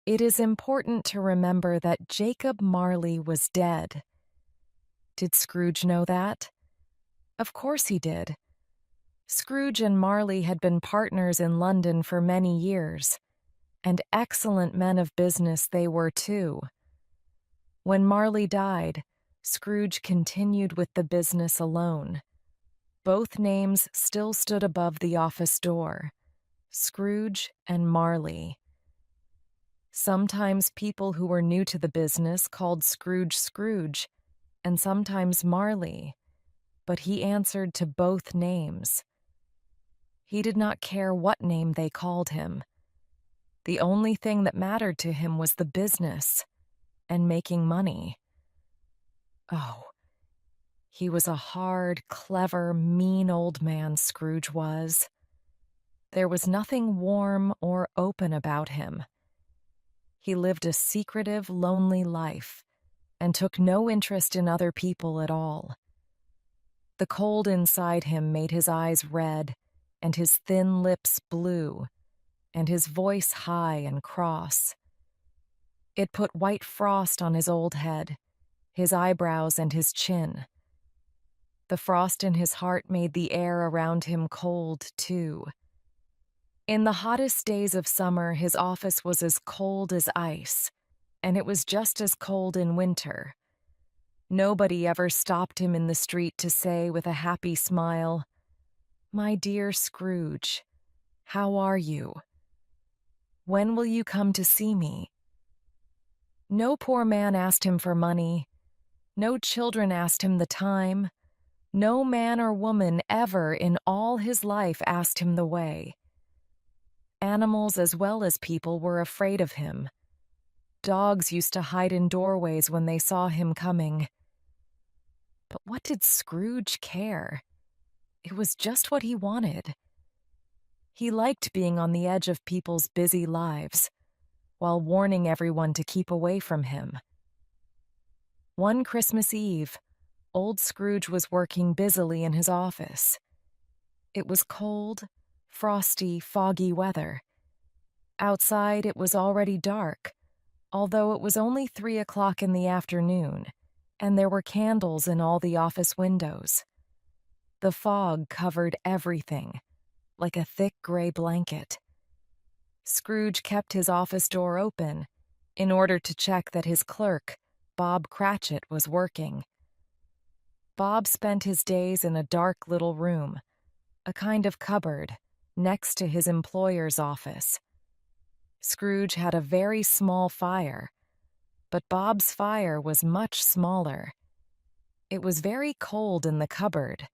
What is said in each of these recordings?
It is important to remember that Jacob Marley was dead. Did Scrooge know that? Of course he did. Scrooge and Marley had been partners in London for many years, and excellent men of business they were too. When Marley died, Scrooge continued with the business alone. Both names still stood above the office door: Scrooge and Marley. Sometimes people who were new to the business called Scrooge Scrooge, and sometimes Marley, but he answered to both names. He did not care what name they called him. The only thing that mattered to him was the business and making money. Oh, he was a hard, clever, mean old man, Scrooge was. There was nothing warm or open about him. He lived a secretive, lonely life and took no interest in other people at all. The cold inside him made his eyes red and his thin lips blue and his voice high and cross. It put white frost on his old head, his eyebrows and his chin. The frost in his heart made the air around him cold, too. In the hottest days of summer, his office was as cold as ice, and it was just as cold in winter. Nobody ever stopped him in the street to say with a happy smile, "My dear Scrooge, how are you? When will you come to see me?" No poor man asked him for money. No children asked him the time. No man or woman ever in all his life asked him the way. Animals as well as people were afraid of him. Dogs used to hide in doorways when they saw him coming. But what did Scrooge care? It was just what he wanted. He liked being on the edge of people's busy lives, while warning everyone to keep away from him. One Christmas Eve, old Scrooge was working busily in his office. It was cold, frosty, foggy weather. Outside, it was already dark, although it was only 3 o'clock in the afternoon, and there were candles in all the office windows. The fog covered everything, like a thick gray blanket. Scrooge kept his office door open in order to check that his clerk, Bob Cratchit, was working. Bob spent his days in a dark little room, a kind of cupboard, next to his employer's office. Scrooge had a very small fire, but Bob's fire was much smaller. It was very cold in the cupboard,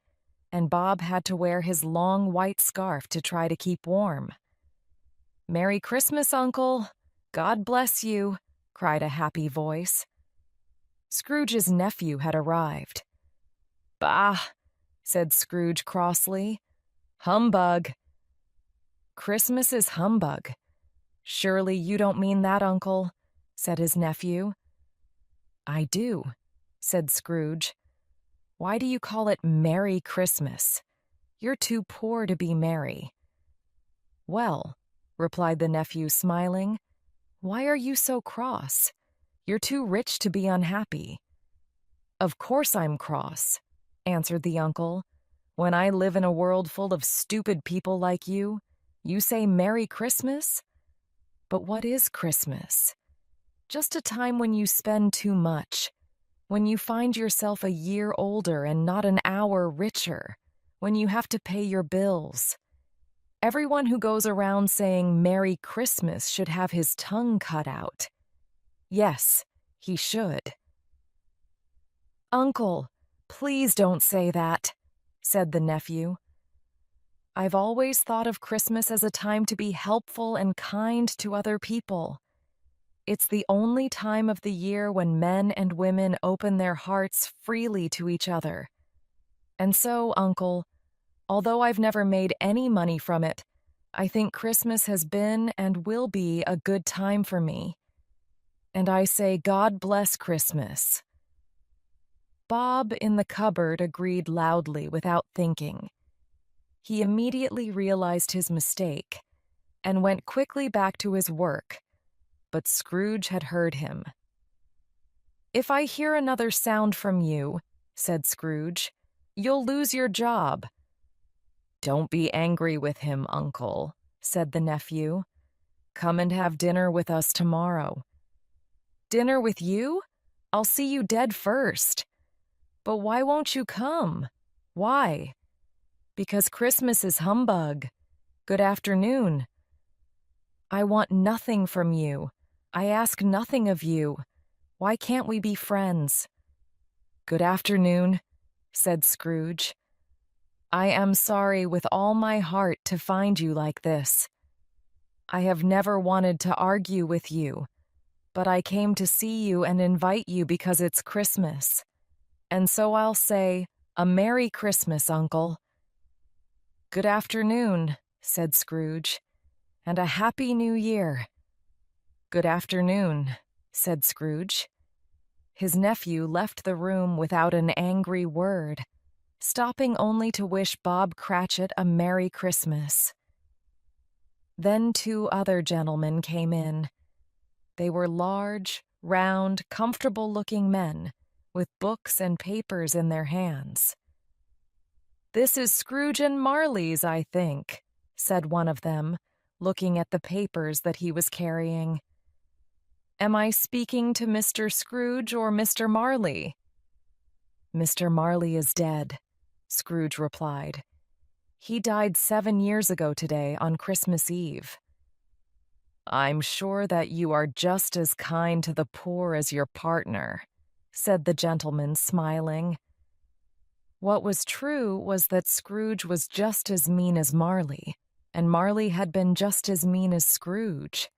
and Bob had to wear his long white scarf to try to keep warm. "Merry Christmas, Uncle! God bless you!" cried a happy voice. Scrooge's nephew had arrived. "Bah!" said Scrooge crossly. "Humbug!" "Christmas is humbug. Surely you don't mean that, Uncle," said his nephew. "I do," said Scrooge. "Why do you call it Merry Christmas? You're too poor to be merry." "Well," replied the nephew, smiling, "why are you so cross? You're too rich to be unhappy." "Of course I'm cross," answered the uncle. "When I live in a world full of stupid people like you, you say Merry Christmas? But what is Christmas? Just a time when you spend too much, when you find yourself a year older and not an hour richer, when you have to pay your bills. Everyone who goes around saying Merry Christmas should have his tongue cut out. Yes, he should." "Uncle, please don't say that," said the nephew. "I've always thought of Christmas as a time to be helpful and kind to other people. It's the only time of the year when men and women open their hearts freely to each other. And so, Uncle, although I've never made any money from it, I think Christmas has been and will be a good time for me. And I say God bless Christmas." Bob in the cupboard agreed loudly without thinking. He immediately realized his mistake and went quickly back to his work, but Scrooge had heard him. "If I hear another sound from you," said Scrooge, "you'll lose your job." "Don't be angry with him, uncle," said the nephew. "Come and have dinner with us tomorrow." "Dinner with you? I'll see you dead first." "But why won't you come?" "Why?" "Because Christmas is humbug. Good afternoon." "I want nothing from you. I ask nothing of you. Why can't we be friends?" "Good afternoon," said Scrooge. "I am sorry with all my heart to find you like this. I have never wanted to argue with you, but I came to see you and invite you because it's Christmas. And so I'll say, a Merry Christmas, Uncle." "Good afternoon," said Scrooge, "and a Happy New Year." "Good afternoon," said Scrooge. His nephew left the room without an angry word, stopping only to wish Bob Cratchit a Merry Christmas. Then 2 other gentlemen came in. They were large, round, comfortable-looking men, with books and papers in their hands. "This is Scrooge and Marley's, I think," said one of them, looking at the papers that he was carrying. "Am I speaking to Mr. Scrooge or Mr. Marley?" "Mr. Marley is dead," Scrooge replied. "He died 7 years ago today on Christmas Eve." "I'm sure that you are just as kind to the poor as your partner," said the gentleman, smiling. What was true was that Scrooge was just as mean as Marley, and Marley had been just as mean as Scrooge.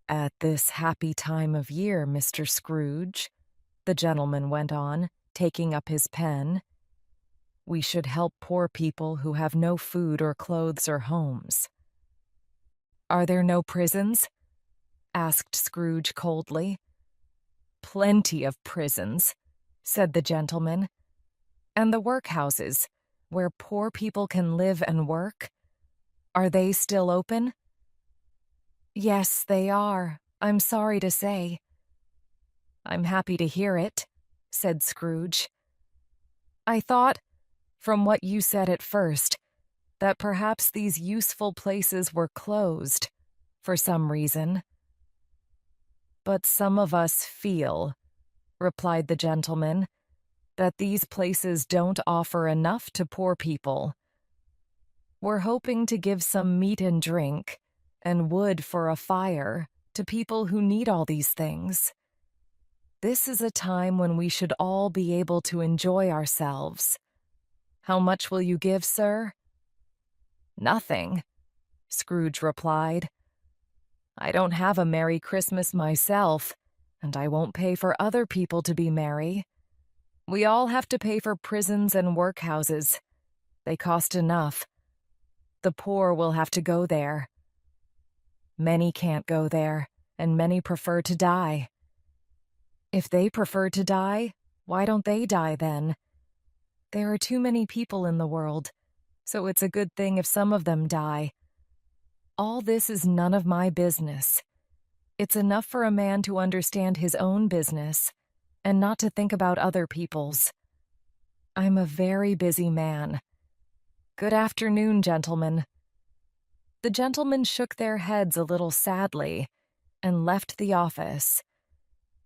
"At this happy time of year, Mr. Scrooge," the gentleman went on, taking up his pen, "we should help poor people who have no food or clothes or homes." "Are there no prisons?" asked Scrooge coldly. "Plenty of prisons," said the gentleman. "And the workhouses, where poor people can live and work, are they still open?" "Yes, they are, I'm sorry to say." "I'm happy to hear it," said Scrooge. "I thought, from what you said at first, that perhaps these useful places were closed, for some reason." "But some of us feel," replied the gentleman, "that these places don't offer enough to poor people. We're hoping to give some meat and drink, and wood for a fire, to people who need all these things. This is a time when we should all be able to enjoy ourselves. How much will you give, sir?" "Nothing," Scrooge replied. "I don't have a Merry Christmas myself, and I won't pay for other people to be merry. We all have to pay for prisons and workhouses. They cost enough. The poor will have to go there. Many can't go there, and many prefer to die. If they prefer to die, why don't they die then? There are too many people in the world, so it's a good thing if some of them die. All this is none of my business. It's enough for a man to understand his own business, and not to think about other people's. I'm a very busy man. Good afternoon, gentlemen." The gentlemen shook their heads a little sadly and left the office.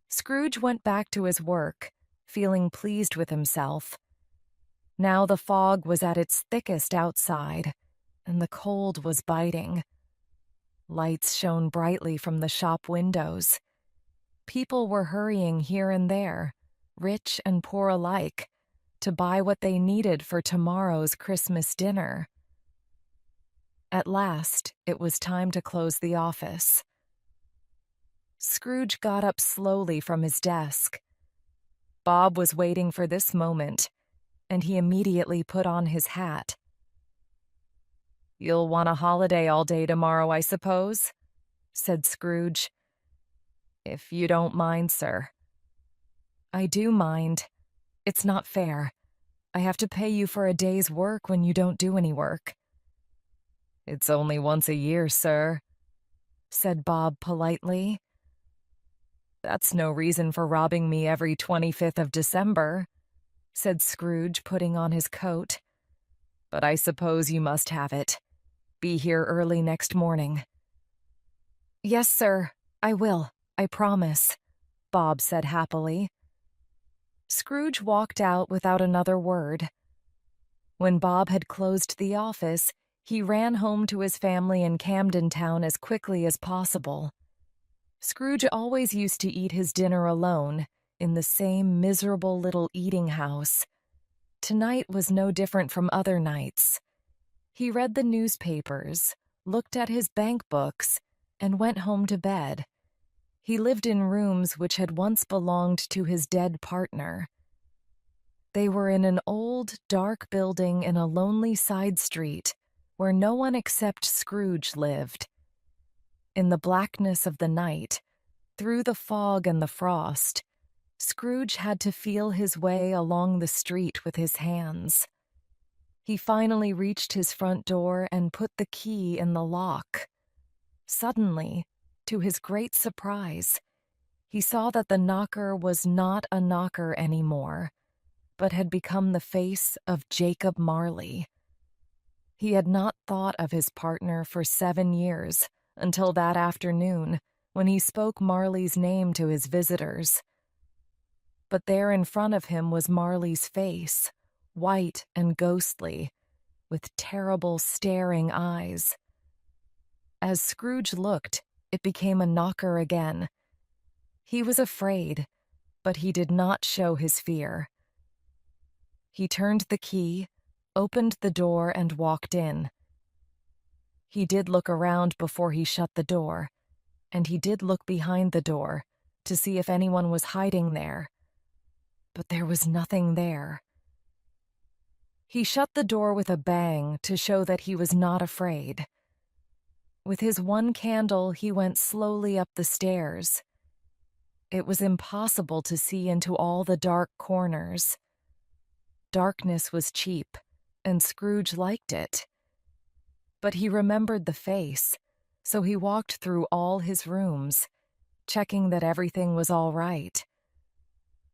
Scrooge went back to his work, feeling pleased with himself. Now the fog was at its thickest outside, and the cold was biting. Lights shone brightly from the shop windows. People were hurrying here and there, rich and poor alike, to buy what they needed for tomorrow's Christmas dinner. At last, it was time to close the office. Scrooge got up slowly from his desk. Bob was waiting for this moment, and he immediately put on his hat. "You'll want a holiday all day tomorrow, I suppose?" said Scrooge. "If you don't mind, sir." "I do mind. It's not fair. I have to pay you for a day's work when you don't do any work." "It's only once a year, sir." said Bob politely. "That's no reason for robbing me every 25th of December," said Scrooge, putting on his coat. "But I suppose you must have it. Be here early next morning." "Yes, sir, I will, I promise," Bob said happily. Scrooge walked out without another word. When Bob had closed the office, he ran home to his family in Camden Town as quickly as possible. Scrooge always used to eat his dinner alone, in the same miserable little eating house. Tonight was no different from other nights. He read the newspapers, looked at his bank books, and went home to bed. He lived in rooms which had once belonged to his dead partner. They were in an old, dark building in a lonely side street where no one except Scrooge lived. In the blackness of the night, through the fog and the frost, Scrooge had to feel his way along the street with his hands. He finally reached his front door and put the key in the lock. Suddenly, to his great surprise, he saw that the knocker was not a knocker anymore, but had become the face of Jacob Marley. He had not thought of his partner for 7 years, until that afternoon, when he spoke Marley's name to his visitors. But there in front of him was Marley's face, white and ghostly, with terrible staring eyes. As Scrooge looked, it became a knocker again. He was afraid, but he did not show his fear. He turned the key, opened the door, and walked in. He did look around before he shut the door, and he did look behind the door to see if anyone was hiding there. But there was nothing there. He shut the door with a bang to show that he was not afraid. With his one candle, he went slowly up the stairs. It was impossible to see into all the dark corners. Darkness was cheap, and Scrooge liked it. But he remembered the face, so he walked through all his rooms, checking that everything was all right.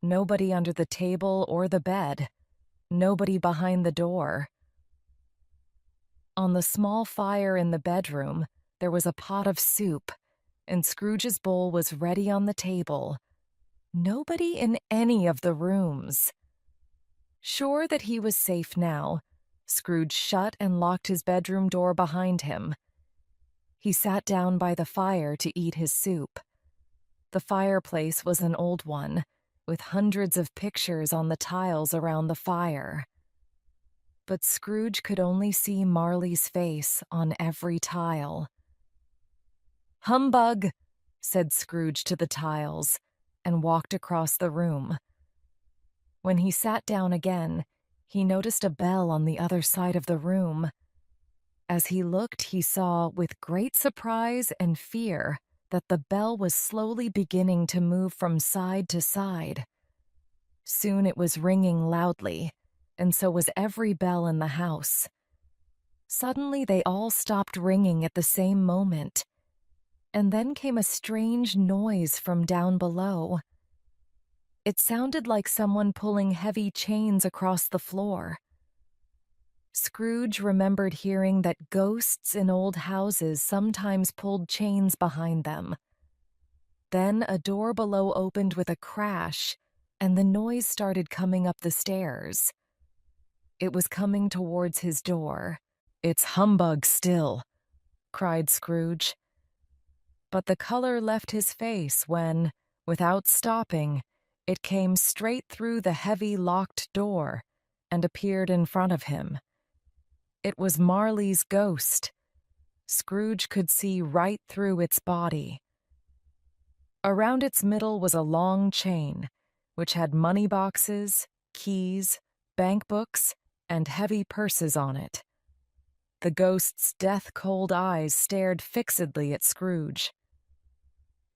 Nobody under the table or the bed. Nobody behind the door. On the small fire in the bedroom, there was a pot of soup, and Scrooge's bowl was ready on the table. Nobody in any of the rooms. Sure that he was safe now, Scrooge shut and locked his bedroom door behind him. He sat down by the fire to eat his soup. The fireplace was an old one, with hundreds of pictures on the tiles around the fire. But Scrooge could only see Marley's face on every tile. "Humbug," said Scrooge to the tiles, and walked across the room. When he sat down again, he noticed a bell on the other side of the room. As he looked, he saw, with great surprise and fear, that the bell was slowly beginning to move from side to side. Soon it was ringing loudly, and so was every bell in the house. Suddenly they all stopped ringing at the same moment, and then came a strange noise from down below. It sounded like someone pulling heavy chains across the floor. Scrooge remembered hearing that ghosts in old houses sometimes pulled chains behind them. Then a door below opened with a crash, and the noise started coming up the stairs. It was coming towards his door. "It's humbug still," cried Scrooge. But the color left his face when, without stopping, it came straight through the heavy locked door and appeared in front of him. It was Marley's ghost. Scrooge could see right through its body. Around its middle was a long chain, which had money boxes, keys, bank books, and heavy purses on it. The ghost's death-cold eyes stared fixedly at Scrooge.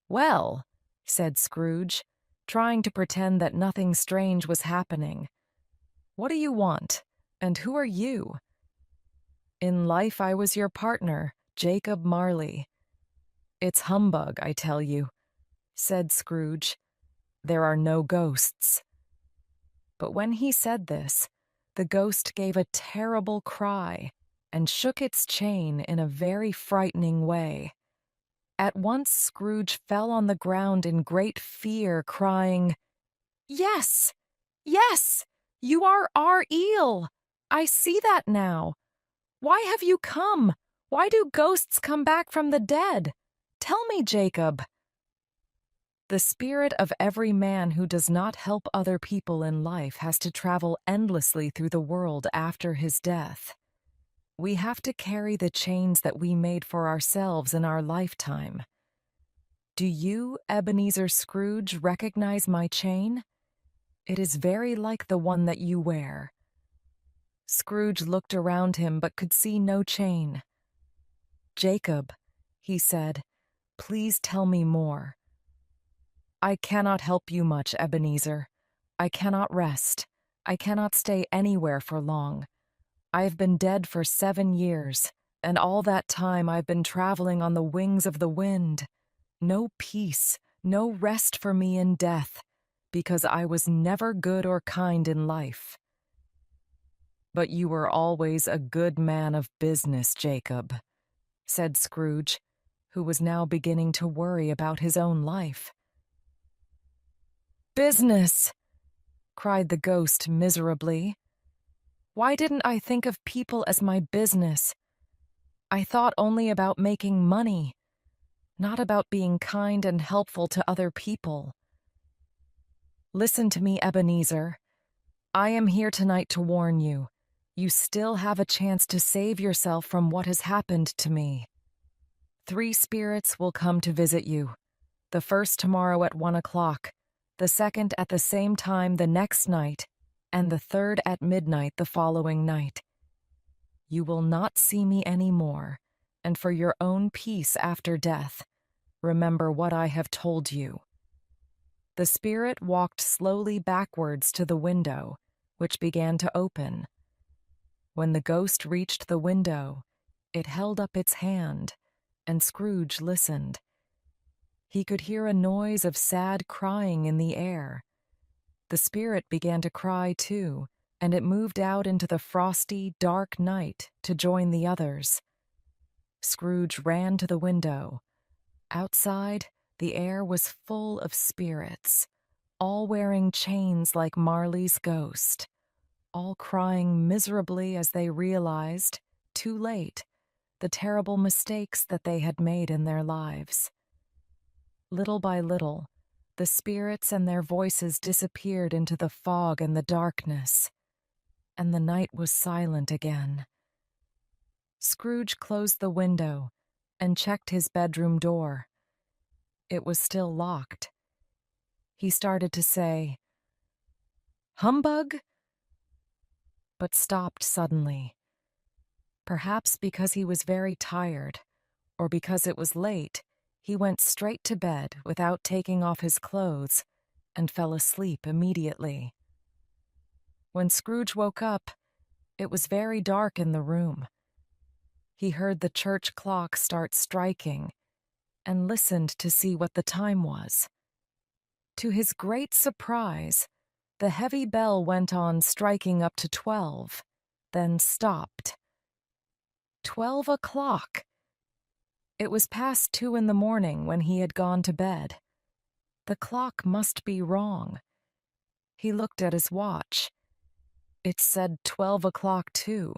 "Well," said Scrooge, trying to pretend that nothing strange was happening. "What do you want, and who are you?" "In life I was your partner, Jacob Marley." "It's humbug, I tell you," said Scrooge. "There are no ghosts." But when he said this, the ghost gave a terrible cry and shook its chain in a very frightening way. At once Scrooge fell on the ground in great fear, crying, "Yes, yes, you are our eel! I see that now. Why have you come? Why do ghosts come back from the dead? Tell me, Jacob." The spirit of every man who does not help other people in life has to travel endlessly through the world after his death. We have to carry the chains that we made for ourselves in our lifetime. Do you, Ebenezer Scrooge, recognize my chain? It is very like the one that you wear. Scrooge looked around him but could see no chain. "Jacob," he said, "please tell me more." "I cannot help you much, Ebenezer. I cannot rest. I cannot stay anywhere for long. I have been dead for 7 years, and all that time I've been traveling on the wings of the wind. No peace, no rest for me in death, because I was never good or kind in life." "But you were always a good man of business, Jacob," said Scrooge, who was now beginning to worry about his own life. "Business!" cried the ghost miserably. "Why didn't I think of people as my business? I thought only about making money, not about being kind and helpful to other people. Listen to me, Ebenezer. I am here tonight to warn you. You still have a chance to save yourself from what has happened to me. 3 spirits will come to visit you. The first tomorrow at 1 o'clock, the second at the same time the next night, and the third at midnight the following night. You will not see me any more, and for your own peace after death, remember what I have told you." The spirit walked slowly backwards to the window, which began to open. When the ghost reached the window, it held up its hand, and Scrooge listened. He could hear a noise of sad crying in the air. The spirit began to cry too, and it moved out into the frosty, dark night to join the others. Scrooge ran to the window. Outside, the air was full of spirits, all wearing chains like Marley's ghost, all crying miserably as they realized, too late, the terrible mistakes that they had made in their lives. Little by little, the spirits and their voices disappeared into the fog and the darkness, and the night was silent again. Scrooge closed the window and checked his bedroom door. It was still locked. He started to say, "Humbug?" but stopped suddenly. Perhaps because he was very tired, or because it was late, he went straight to bed without taking off his clothes and fell asleep immediately. When Scrooge woke up, it was very dark in the room. He heard the church clock start striking and listened to see what the time was. To his great surprise, the heavy bell went on striking up to 12, then stopped. 12 o'clock! It was past 2 in the morning when he had gone to bed. The clock must be wrong. He looked at his watch. It said 12 o'clock too.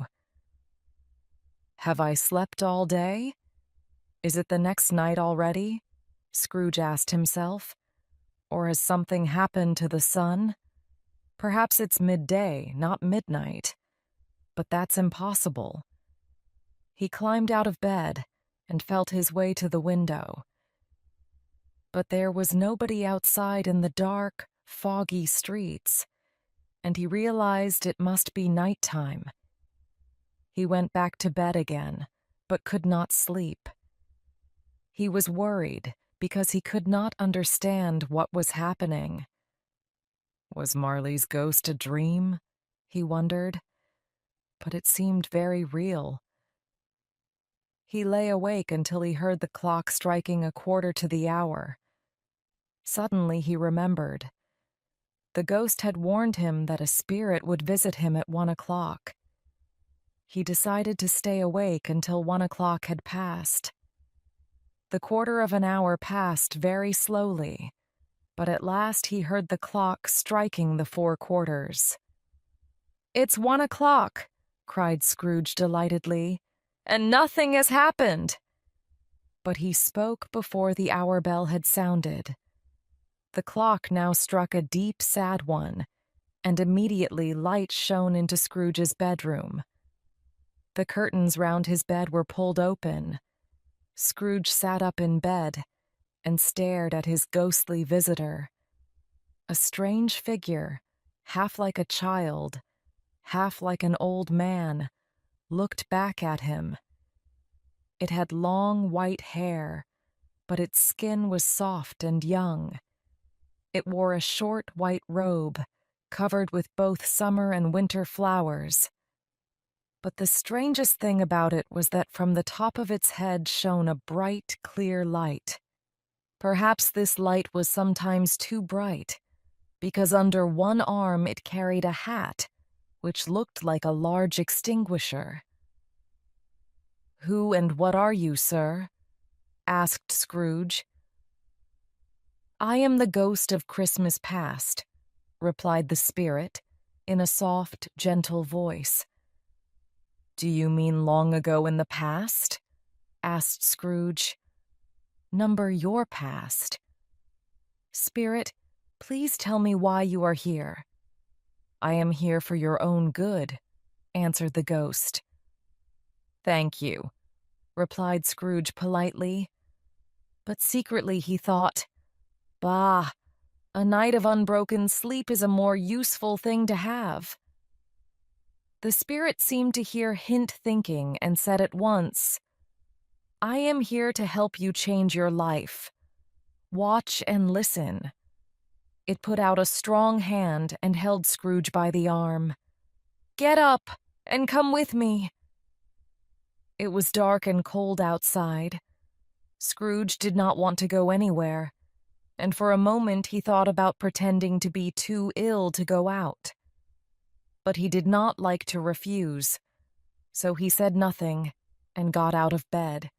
"Have I slept all day? Is it the next night already?" Scrooge asked himself. "Or has something happened to the sun? Perhaps it's midday, not midnight. But that's impossible." He climbed out of bed and felt his way to the window. But there was nobody outside in the dark, foggy streets, and he realized it must be nighttime. He went back to bed again, but could not sleep. He was worried because he could not understand what was happening. Was Marley's ghost a dream? He wondered. But it seemed very real. He lay awake until he heard the clock striking 1/4 to the hour. Suddenly he remembered. The ghost had warned him that a spirit would visit him at 1 o'clock. He decided to stay awake until 1 o'clock had passed. The 1/4 of an hour passed very slowly, but at last he heard the clock striking the 4 quarters. "It's 1 o'clock!" cried Scrooge delightedly, "and nothing has happened!" But he spoke before the hour bell had sounded. The clock now struck a deep, sad one, and immediately light shone into Scrooge's bedroom. The curtains round his bed were pulled open. Scrooge sat up in bed and stared at his ghostly visitor. A strange figure, half like a child, half like an old man, looked back at him. It had long white hair, but its skin was soft and young. It wore a short white robe, covered with both summer and winter flowers. But the strangest thing about it was that from the top of its head shone a bright, clear light. Perhaps this light was sometimes too bright, because under one arm it carried a hat, which looked like a large extinguisher. "Who and what are you, sir?" asked Scrooge. "I am the ghost of Christmas past," replied the spirit, in a soft, gentle voice. "Do you mean long ago in the past?" asked Scrooge. "Number your past." "Spirit, please tell me why you are here." "I am here for your own good," answered the ghost. "Thank you," replied Scrooge politely. But secretly he thought, "Bah, a night of unbroken sleep is a more useful thing to have." The spirit seemed to hear hint thinking and said at once, "I am here to help you change your life. Watch and listen." It put out a strong hand and held Scrooge by the arm. "Get up and come with me." It was dark and cold outside. Scrooge did not want to go anywhere, and for a moment he thought about pretending to be too ill to go out. But he did not like to refuse, so he said nothing and got out of bed.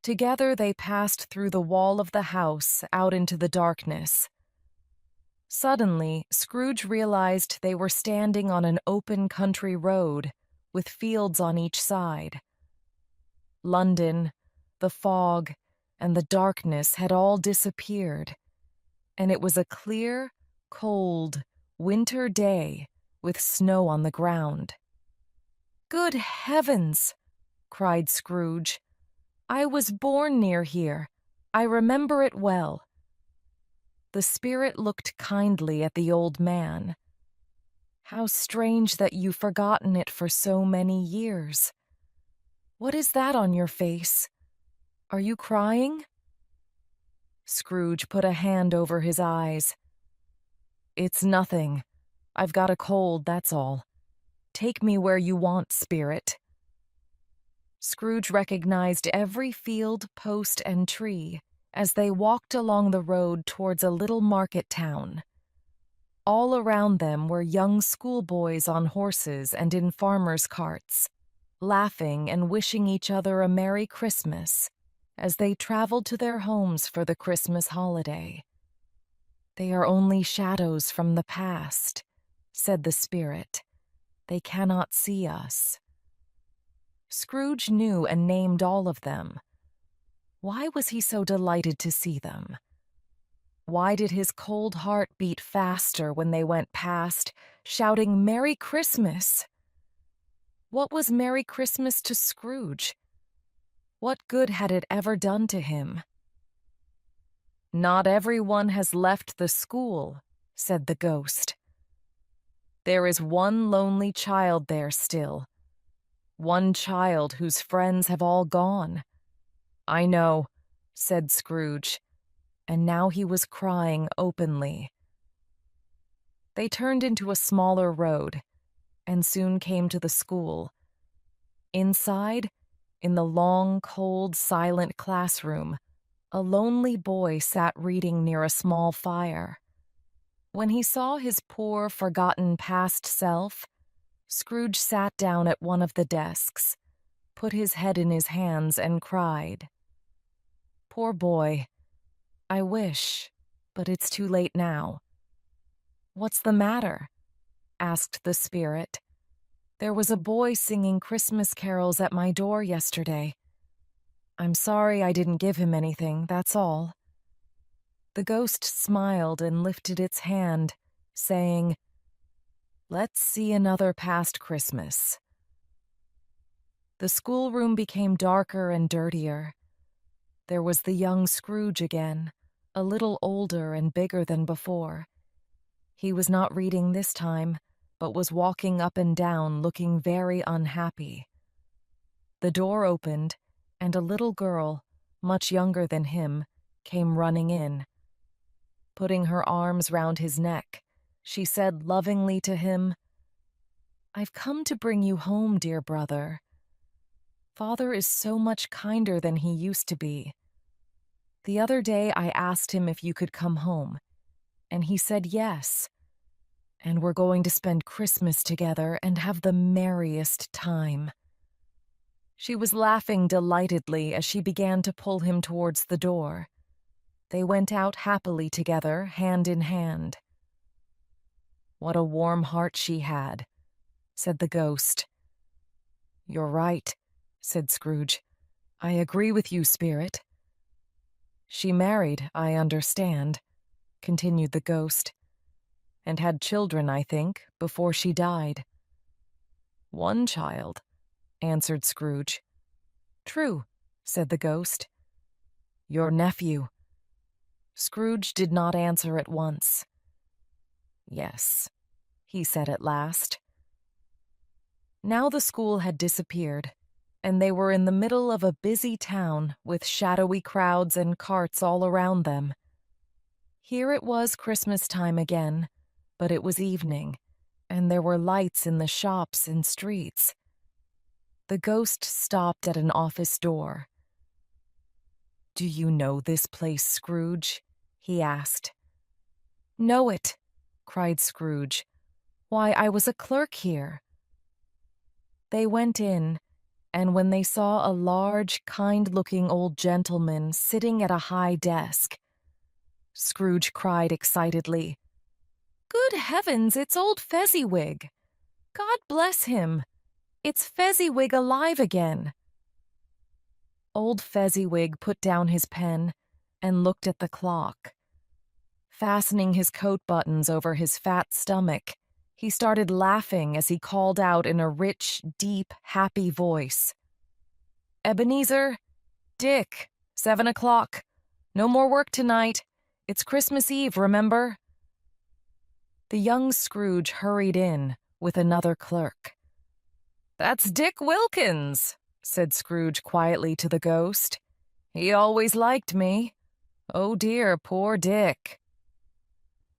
Together they passed through the wall of the house out into the darkness. Suddenly, Scrooge realized they were standing on an open country road with fields on each side. London, the fog, and the darkness had all disappeared, and it was a clear, cold, winter day with snow on the ground. "Good heavens!" cried Scrooge. "I was born near here. I remember it well." The spirit looked kindly at the old man. "How strange that you've forgotten it for so many years. What is that on your face? Are you crying?" Scrooge put a hand over his eyes. "It's nothing. I've got a cold, that's all. Take me where you want, spirit." Scrooge recognized every field, post, and tree as they walked along the road towards a little market town. All around them were young schoolboys on horses and in farmers' carts, laughing and wishing each other a Merry Christmas as they traveled to their homes for the Christmas holiday. "They are only shadows from the past," said the spirit. "They cannot see us." Scrooge knew and named all of them. Why was he so delighted to see them? Why did his cold heart beat faster when they went past, shouting Merry Christmas? What was Merry Christmas to Scrooge? What good had it ever done to him? "Not everyone has left the school," said the ghost. "There is one lonely child there still. One child whose friends have all gone." "I know," said Scrooge, and now he was crying openly. They turned into a smaller road and soon came to the school. Inside, In the long, cold, silent classroom, a lonely boy sat reading near a small fire. When he saw his poor, forgotten past self, Scrooge sat down at one of the desks, put his head in his hands, and cried. Poor boy. I wish, but it's too late now. What's the matter? Asked the spirit. There was a boy singing Christmas carols at my door yesterday. I'm sorry I didn't give him anything, that's all. The ghost smiled and lifted its hand, saying, Let's see another past Christmas. The schoolroom became darker and dirtier. There was the young Scrooge again, a little older and bigger than before. He was not reading this time, but was walking up and down looking very unhappy. The door opened, and a little girl, much younger than him, came running in. Putting her arms round his neck, she said lovingly to him, I've come to bring you home, dear brother. Father is so much kinder than he used to be. The other day I asked him if you could come home, and he said yes. And we're going to spend Christmas together and have the merriest time. She was laughing delightedly as she began to pull him towards the door. They went out happily together, hand in hand. What a warm heart she had, said the ghost. You're right, said Scrooge. I agree with you, spirit. She married, I understand, continued the ghost, and had children, I think, before she died. One child, answered Scrooge. True, said the ghost. Your nephew. Scrooge did not answer at once. Yes, he said at last. Now the school had disappeared, and they were in the middle of a busy town with shadowy crowds and carts all around them. Here it was Christmas time again, but it was evening, and there were lights in the shops and streets. The ghost stopped at an office door. Do you know this place, Scrooge? He asked. Know it, cried Scrooge. Why, I was a clerk here. They went in, and when they saw a large, kind-looking old gentleman sitting at a high desk, Scrooge cried excitedly, Good heavens, it's old Fezziwig! God bless him! It's Fezziwig alive again! Old Fezziwig put down his pen and looked at the clock. Fastening his coat buttons over his fat stomach, he started laughing as he called out in a rich, deep, happy voice. Ebenezer, Dick, 7 o'clock. No more work tonight. It's Christmas Eve, remember? The young Scrooge hurried in with another clerk. That's Dick Wilkins, said Scrooge quietly to the ghost. He always liked me. Oh dear, poor Dick.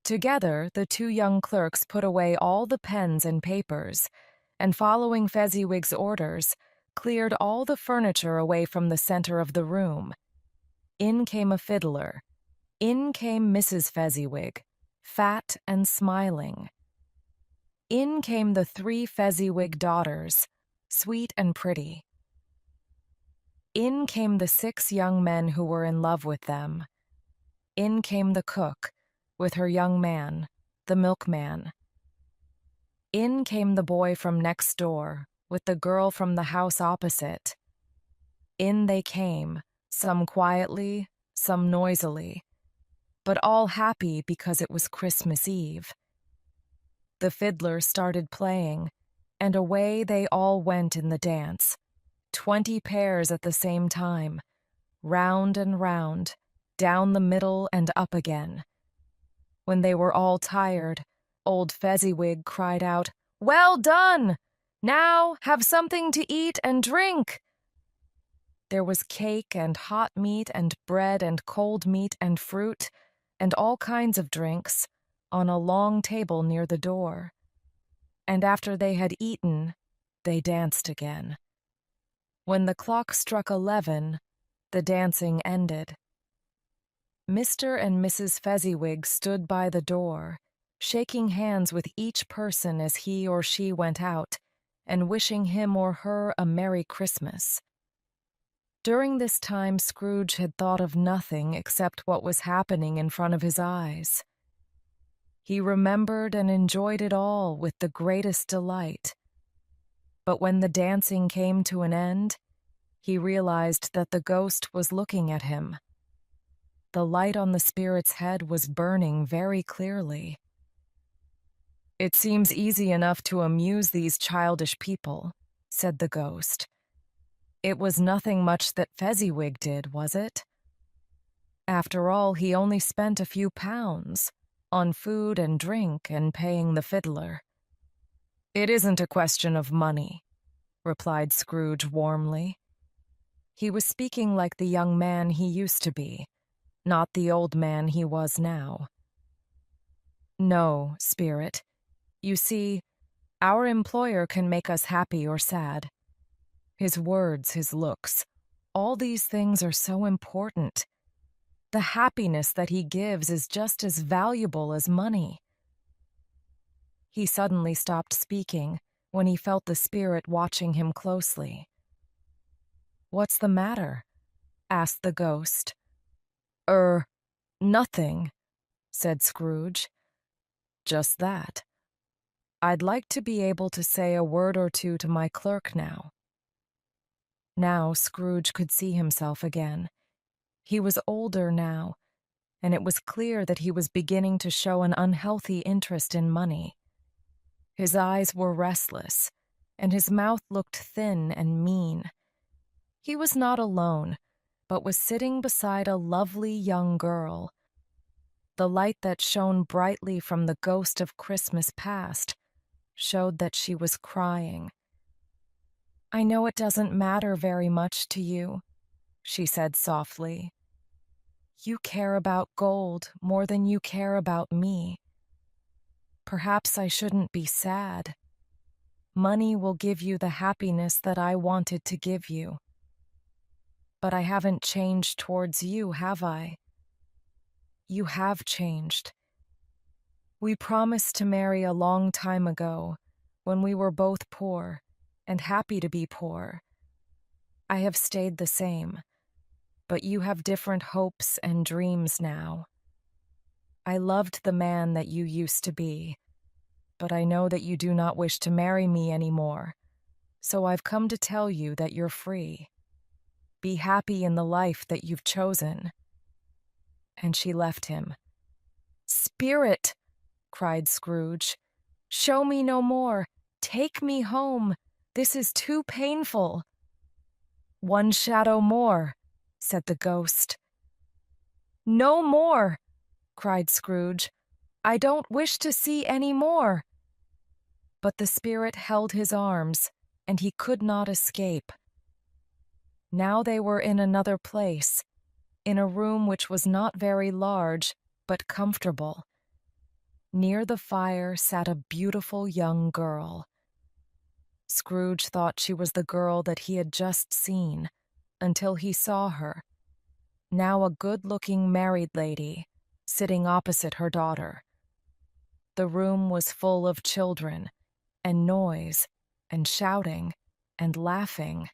Together, the two young clerks put away all the pens and papers, and following Fezziwig's orders, cleared all the furniture away from the center of the room. In came a fiddler. In came Mrs. Fezziwig, fat and smiling. In came the 3 Fezziwig daughters, sweet and pretty. In came the 6 young men who were in love with them. In came the cook, with her young man, the milkman. In came the boy from next door, with the girl from the house opposite. In they came, some quietly, some noisily, but all happy because it was Christmas Eve. The fiddler started playing, and away they all went in the dance, 20 pairs at the same time, round and round, down the middle and up again. When they were all tired, old Fezziwig cried out, Well done! Now have something to eat and drink! There was cake and hot meat and bread and cold meat and fruit and all kinds of drinks on a long table near the door. And after they had eaten, they danced again. When the clock struck 11, the dancing ended. Mr. and Mrs. Fezziwig stood by the door, shaking hands with each person as he or she went out, and wishing him or her a Merry Christmas. During this time, Scrooge had thought of nothing except what was happening in front of his eyes. He remembered and enjoyed it all with the greatest delight. But when the dancing came to an end, he realized that the ghost was looking at him. The light on the spirit's head was burning very clearly. "It seems easy enough to amuse these childish people," said the ghost. "It was nothing much that Fezziwig did, was it? After all, he only spent a few pounds on food and drink and paying the fiddler." "It isn't a question of money," replied Scrooge warmly. He was speaking like the young man he used to be, not the old man he was now. "No, spirit. You see, our employer can make us happy or sad. His words, his looks, all these things are so important. The happiness that he gives is just as valuable as money." He suddenly stopped speaking when he felt the spirit watching him closely. "What's the matter?" asked the ghost. Nothing," said Scrooge. "Just that. I'd like to be able to say a word or two to my clerk now." Now Scrooge could see himself again. He was older now, and it was clear that he was beginning to show an unhealthy interest in money. His eyes were restless, and his mouth looked thin and mean. He was not alone, but was sitting beside a lovely young girl. The light that shone brightly from the ghost of Christmas past showed that she was crying. "I know it doesn't matter very much to you," she said softly. "You care about gold more than you care about me. Perhaps I shouldn't be sad. Money will give you the happiness that I wanted to give you. But I haven't changed towards you, have I? You have changed. We promised to marry a long time ago, when we were both poor, and happy to be poor. I have stayed the same, but you have different hopes and dreams now. I loved the man that you used to be, but I know that you do not wish to marry me anymore, so I've come to tell you that you're free. Be happy in the life that you've chosen." And she left him. "Spirit!" cried Scrooge. "Show me no more. Take me home. This is too painful." "One shadow more," said the ghost. "No more!" cried Scrooge. "I don't wish to see any more." But the spirit held his arms, and he could not escape. Now they were in another place, in a room which was not very large, but comfortable. Near the fire sat a beautiful young girl. Scrooge thought she was the girl that he had just seen, until he saw her, now a good-looking married lady, sitting opposite her daughter. The room was full of children, and noise, and shouting, and laughing.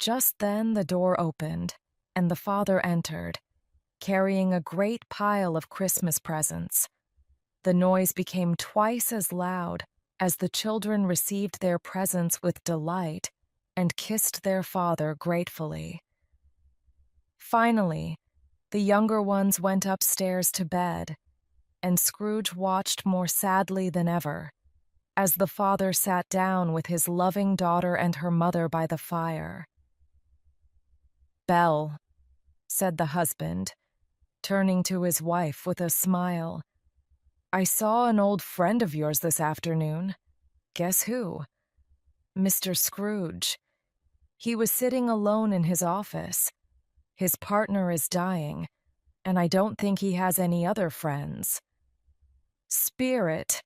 Just then the door opened, and the father entered, carrying a great pile of Christmas presents. The noise became twice as loud as the children received their presents with delight and kissed their father gratefully. Finally, the younger ones went upstairs to bed, and Scrooge watched more sadly than ever as the father sat down with his loving daughter and her mother by the fire. "Belle," said the husband, turning to his wife with a smile, "I saw an old friend of yours this afternoon. Guess who? Mr. Scrooge. He was sitting alone in his office. His partner is dying, and I don't think he has any other friends." "Spirit,"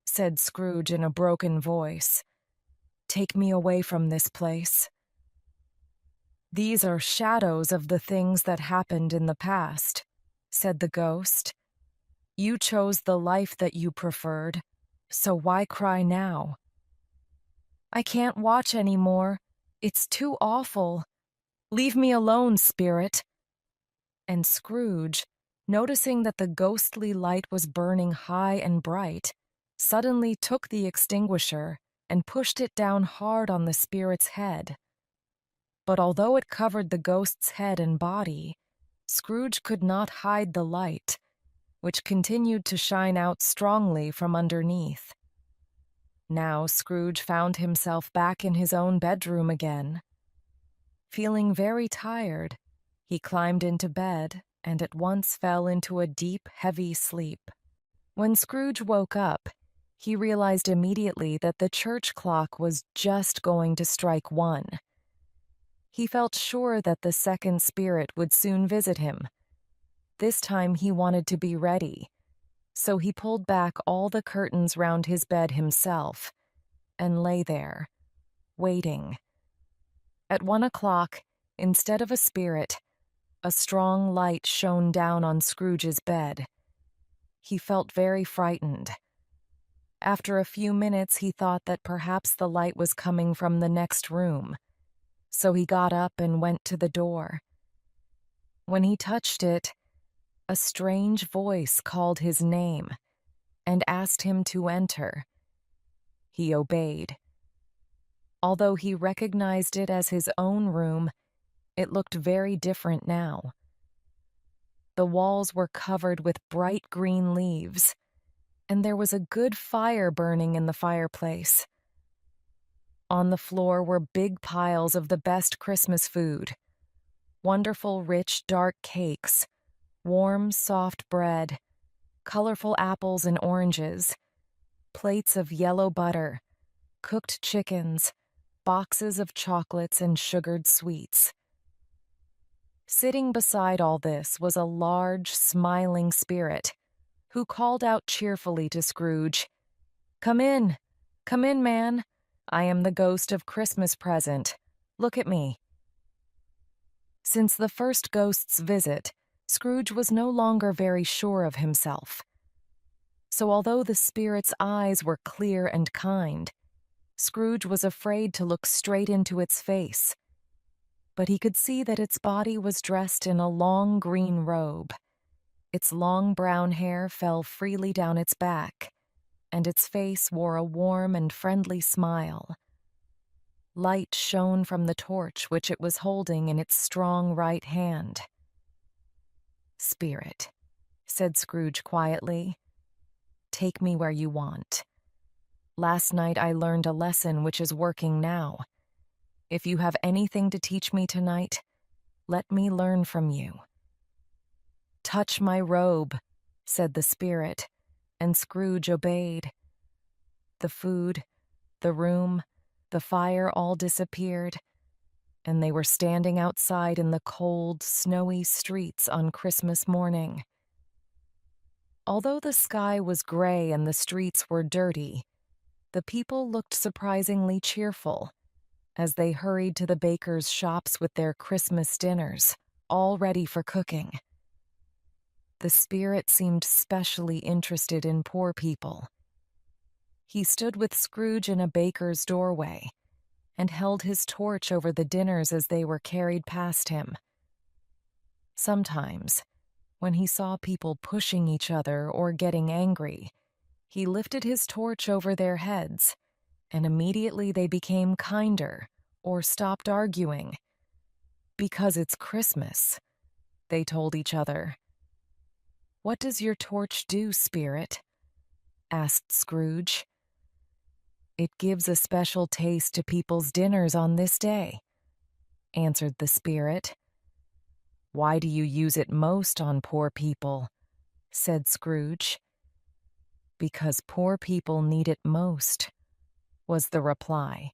said Scrooge in a broken voice, "take me away from this place. "These are shadows of the things that happened in the past," said the ghost. "You chose the life that you preferred, so why cry now?" "I can't watch anymore. It's too awful. Leave me alone, spirit." And Scrooge, noticing that the ghostly light was burning high and bright, suddenly took the extinguisher and pushed it down hard on the spirit's head. But although it covered the ghost's head and body, Scrooge could not hide the light, which continued to shine out strongly from underneath. Now Scrooge found himself back in his own bedroom again. Feeling very tired, he climbed into bed and at once fell into a deep, heavy sleep. When Scrooge woke up, he realized immediately that the church clock was just going to strike 1. He felt sure that the second spirit would soon visit him. This time he wanted to be ready, so he pulled back all the curtains round his bed himself and lay there, waiting. At 1 o'clock, instead of a spirit, a strong light shone down on Scrooge's bed. He felt very frightened. After a few minutes, he thought that perhaps the light was coming from the next room, so he got up and went to the door. When he touched it, a strange voice called his name and asked him to enter. He obeyed. Although he recognized it as his own room, it looked very different now. The walls were covered with bright green leaves, and there was a good fire burning in the fireplace. On the floor were big piles of the best Christmas food, wonderful rich dark cakes, warm soft bread, colorful apples and oranges, plates of yellow butter, cooked chickens, boxes of chocolates and sugared sweets. Sitting beside all this was a large, smiling spirit who called out cheerfully to Scrooge, Come in, man. I am the ghost of Christmas present. Look at me." Since the first ghost's visit, Scrooge was no longer very sure of himself. So although the spirit's eyes were clear and kind, Scrooge was afraid to look straight into its face. But he could see that its body was dressed in a long green robe. Its long brown hair fell freely down its back, and its face wore a warm and friendly smile. Light shone from the torch which it was holding in its strong right hand. "Spirit," said Scrooge quietly, "take me where you want. Last night I learned a lesson which is working now. If you have anything to teach me tonight, let me learn from you." "Touch my robe," said the spirit, and Scrooge obeyed. The food, the room, the fire all disappeared, and they were standing outside in the cold, snowy streets on Christmas morning. Although the sky was gray and the streets were dirty, the people looked surprisingly cheerful as they hurried to the bakers' shops with their Christmas dinners, all ready for cooking. The spirit seemed specially interested in poor people. He stood with Scrooge in a baker's doorway and held his torch over the dinners as they were carried past him. Sometimes, when he saw people pushing each other or getting angry, he lifted his torch over their heads, and immediately they became kinder or stopped arguing. "Because it's Christmas," they told each other. "What does your torch do, spirit?" asked Scrooge. "It gives a special taste to people's dinners on this day," answered the spirit. "Why do you use it most on poor people?" said Scrooge. "Because poor people need it most," was the reply.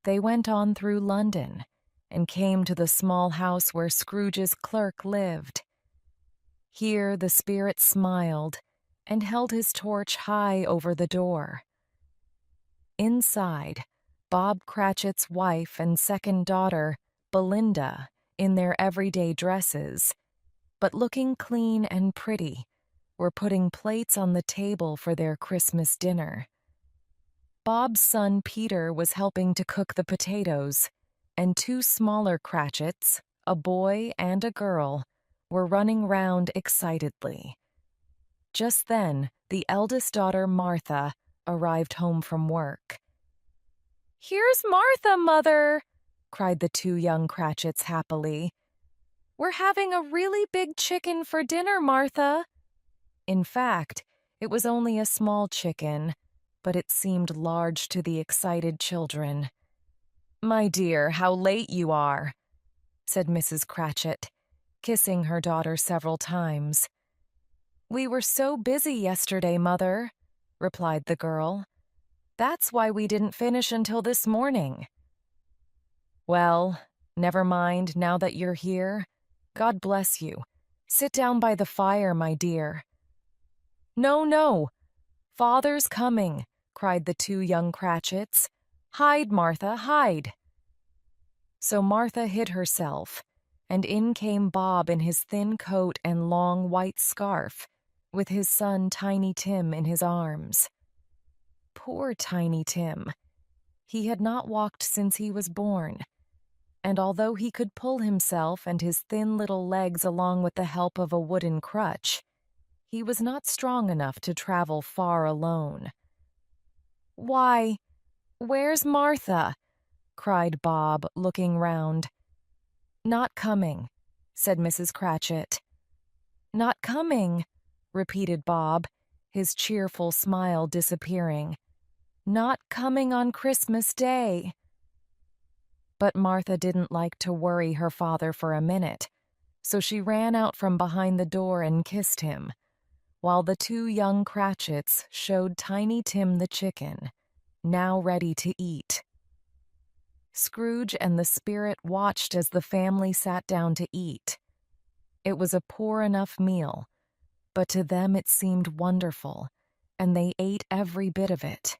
They went on through London and came to the small house where Scrooge's clerk lived. Here the spirit smiled and held his torch high over the door. Inside, Bob Cratchit's wife and second daughter, Belinda, in their everyday dresses, but looking clean and pretty, were putting plates on the table for their Christmas dinner. Bob's son Peter was helping to cook the potatoes, and two smaller Cratchits, a boy and a girl, were running round excitedly. Just then, the eldest daughter, Martha, arrived home from work. "Here's Martha, Mother!" cried the two young Cratchits happily. "We're having a really big chicken for dinner, Martha." In fact, it was only a small chicken, but it seemed large to the excited children. "My dear, how late you are," said Mrs. Cratchit, kissing her daughter several times. "We were so busy yesterday, Mother," replied the girl. "That's why we didn't finish until this morning." "Well, never mind now that you're here. God bless you. Sit down by the fire, my dear." "No, no! Father's coming," cried the two young Cratchits. "Hide, Martha, hide." So Martha hid herself, and in came Bob in his thin coat and long white scarf, with his son Tiny Tim in his arms. Poor Tiny Tim! He had not walked since he was born, and although he could pull himself and his thin little legs along with the help of a wooden crutch, he was not strong enough to travel far alone. "Why, where's Martha?" cried Bob, looking round. "Not coming," said Mrs. Cratchit. "Not coming," repeated Bob, his cheerful smile disappearing. "Not coming on Christmas Day." But Martha didn't like to worry her father for a minute, so she ran out from behind the door and kissed him, while the two young Cratchits showed Tiny Tim the chicken, now ready to eat. Scrooge and the Spirit watched as the family sat down to eat. It was a poor enough meal, but to them it seemed wonderful, and they ate every bit of it.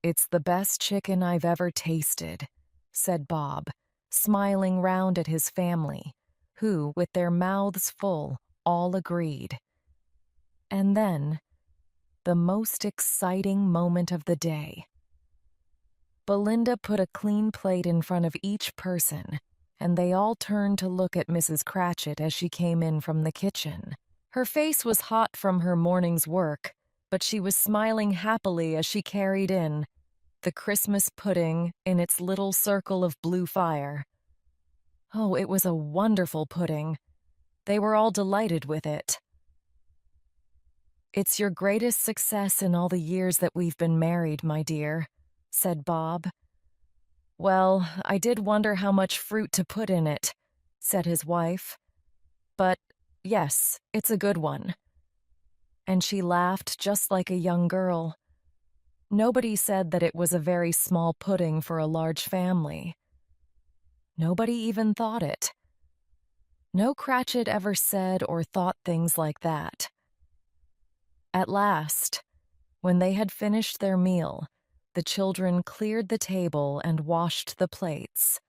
"It's the best chicken I've ever tasted," said Bob, smiling round at his family, who, with their mouths full, all agreed. And then, the most exciting moment of the day. Belinda put a clean plate in front of each person, and they all turned to look at Mrs. Cratchit as she came in from the kitchen. Her face was hot from her morning's work, but she was smiling happily as she carried in the Christmas pudding in its little circle of blue fire. Oh, it was a wonderful pudding. They were all delighted with it. "It's your greatest success in all the years that we've been married, my dear," said Bob. "Well, I did wonder how much fruit to put in it," said his wife. "But, yes, it's a good one." And she laughed just like a young girl. Nobody said that it was a very small pudding for a large family. Nobody even thought it. No Cratchit ever said or thought things like that. At last, when they had finished their meal, the children cleared the table and washed the plates.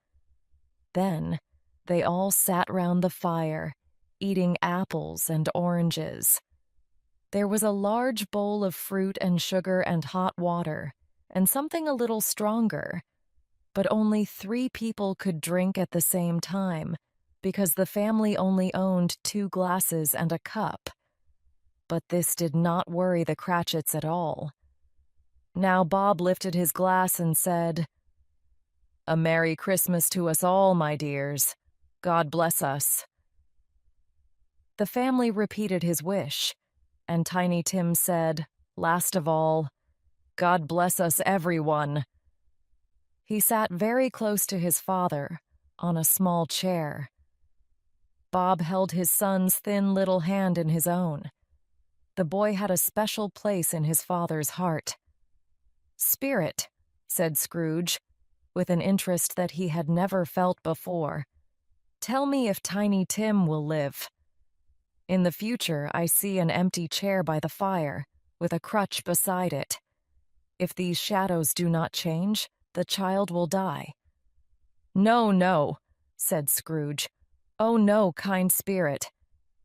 Then they all sat round the fire, eating apples and oranges. There was a large bowl of fruit and sugar and hot water, and something a little stronger, but only 3 people could drink at the same time, because the family only owned 2 glasses and a cup. But this did not worry the Cratchits at all. Now Bob lifted his glass and said, "A Merry Christmas to us all, my dears. God bless us." The family repeated his wish, and Tiny Tim said, last of all, "God bless us, everyone." He sat very close to his father, on a small chair. Bob held his son's thin little hand in his own. The boy had a special place in his father's heart. "Spirit," said Scrooge, with an interest that he had never felt before, "tell me if Tiny Tim will live. In the future, I see an empty chair by the fire, with a crutch beside it. If these shadows do not change, the child will die. No, no, said Scrooge. Oh, no, kind spirit.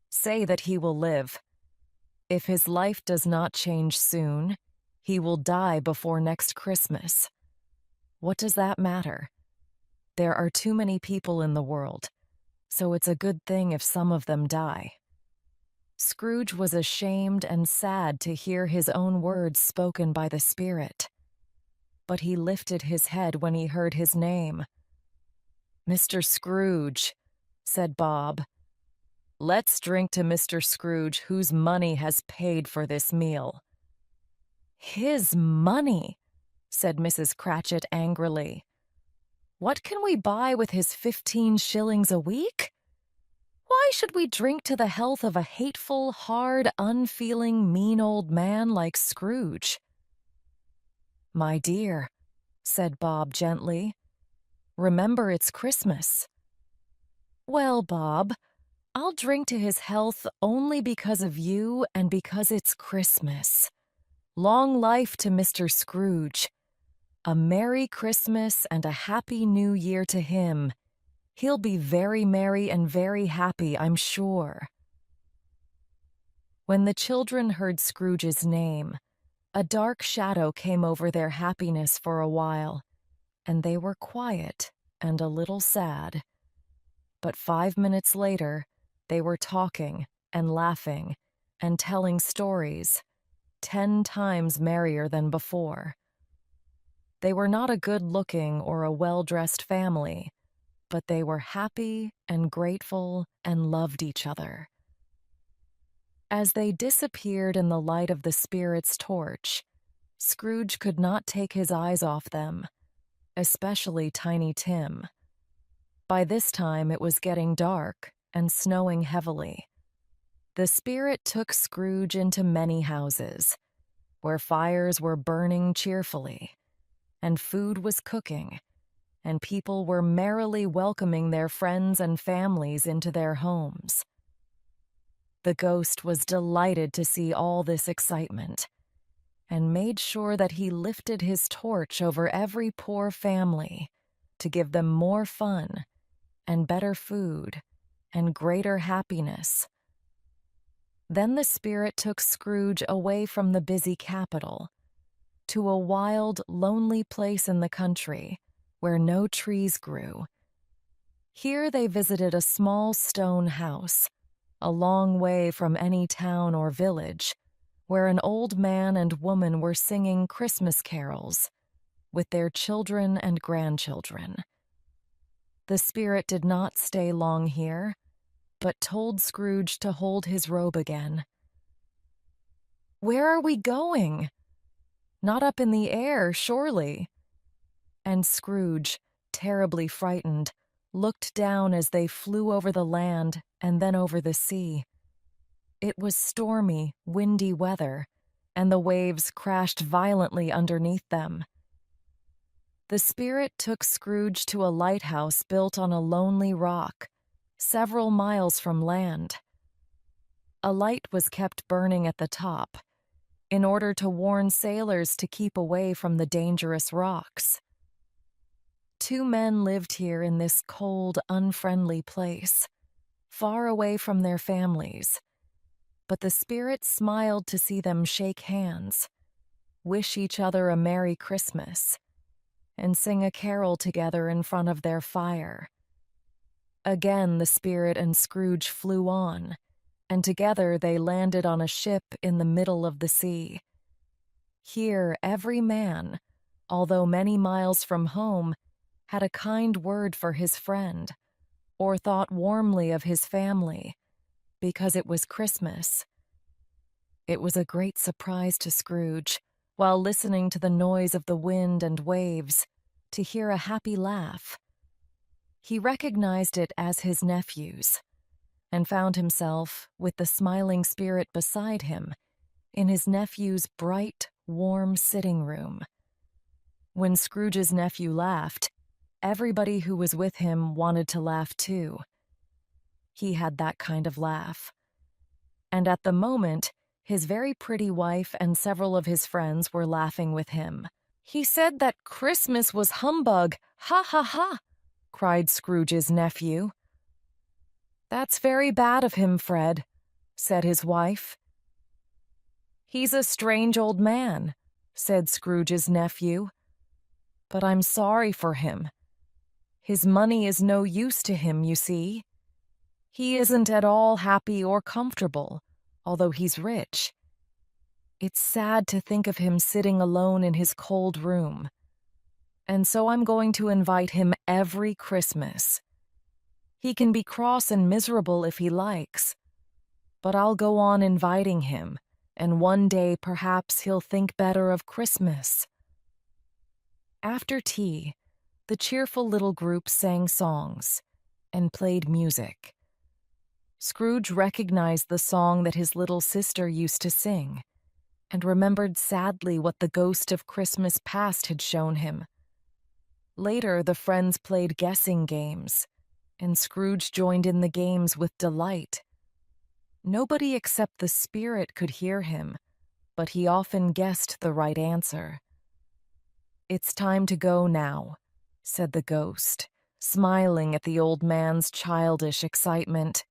Say that he will live. If his life does not change soon, he will die before next Christmas. What does that matter? There are too many people in the world, so it's a good thing if some of them die. Scrooge was ashamed and sad to hear his own words spoken by the spirit. But he lifted his head when he heard his name. Mr. Scrooge, said Bob. Let's drink to Mr. Scrooge, whose money has paid for this meal. His money, said Mrs. Cratchit angrily. What can we buy with his 15 shillings a week? Why should we drink to the health of a hateful, hard, unfeeling, mean old man like Scrooge? My dear, said Bob gently, remember it's Christmas. Well, Bob, I'll drink to his health only because of you and because it's Christmas. Long life to Mr. Scrooge. A Merry Christmas and a Happy New Year to him. He'll be very merry and very happy, I'm sure. When the children heard Scrooge's name, a dark shadow came over their happiness for a while, and they were quiet and a little sad. But 5 minutes later, they were talking and laughing and telling stories, 10 times merrier than before. They were not a good-looking or a well-dressed family, but they were happy and grateful and loved each other. As they disappeared in the light of the spirit's torch, Scrooge could not take his eyes off them, especially Tiny Tim. By this time it was getting dark and snowing heavily. The spirit took Scrooge into many houses, where fires were burning cheerfully, and food was cooking, and people were merrily welcoming their friends and families into their homes. The ghost was delighted to see all this excitement, and made sure that he lifted his torch over every poor family to give them more fun and better food and greater happiness. Then the spirit took Scrooge away from the busy capital to a wild, lonely place in the country where no trees grew. Here they visited a small stone house, a long way from any town or village, where an old man and woman were singing Christmas carols with their children and grandchildren. The spirit did not stay long here, but told Scrooge to hold his robe again. Where are we going? Not up in the air, surely. And Scrooge, terribly frightened, looked down as they flew over the land and then over the sea. It was stormy, windy weather, and the waves crashed violently underneath them. The spirit took Scrooge to a lighthouse built on a lonely rock, several miles from land. A light was kept burning at the top, in order to warn sailors to keep away from the dangerous rocks. 2 men lived here in this cold, unfriendly place, far away from their families, but the spirit smiled to see them shake hands, wish each other a Merry Christmas, and sing a carol together in front of their fire. Again the spirit and Scrooge flew on, and together they landed on a ship in the middle of the sea. Here every man, although many miles from home, had a kind word for his friend, or thought warmly of his family, because it was Christmas. It was a great surprise to Scrooge, while listening to the noise of the wind and waves, to hear a happy laugh. He recognized it as his nephew's, and found himself, with the smiling spirit beside him, in his nephew's bright, warm sitting room. When Scrooge's nephew laughed, everybody who was with him wanted to laugh too. He had that kind of laugh. And at the moment, his very pretty wife and several of his friends were laughing with him. He said that Christmas was humbug, ha ha ha, cried Scrooge's nephew. "That's very bad of him, Fred," said his wife. "He's a strange old man," said Scrooge's nephew. "But I'm sorry for him. His money is no use to him, you see. He isn't at all happy or comfortable, although he's rich. It's sad to think of him sitting alone in his cold room. And so I'm going to invite him every Christmas. He can be cross and miserable if he likes, but I'll go on inviting him, and one day perhaps he'll think better of Christmas." After tea, the cheerful little group sang songs and played music. Scrooge recognized the song that his little sister used to sing, and remembered sadly what the ghost of Christmas past had shown him. Later, the friends played guessing games, and Scrooge joined in the games with delight. Nobody except the spirit could hear him, but he often guessed the right answer. "It's time to go now," said the ghost, smiling at the old man's childish excitement.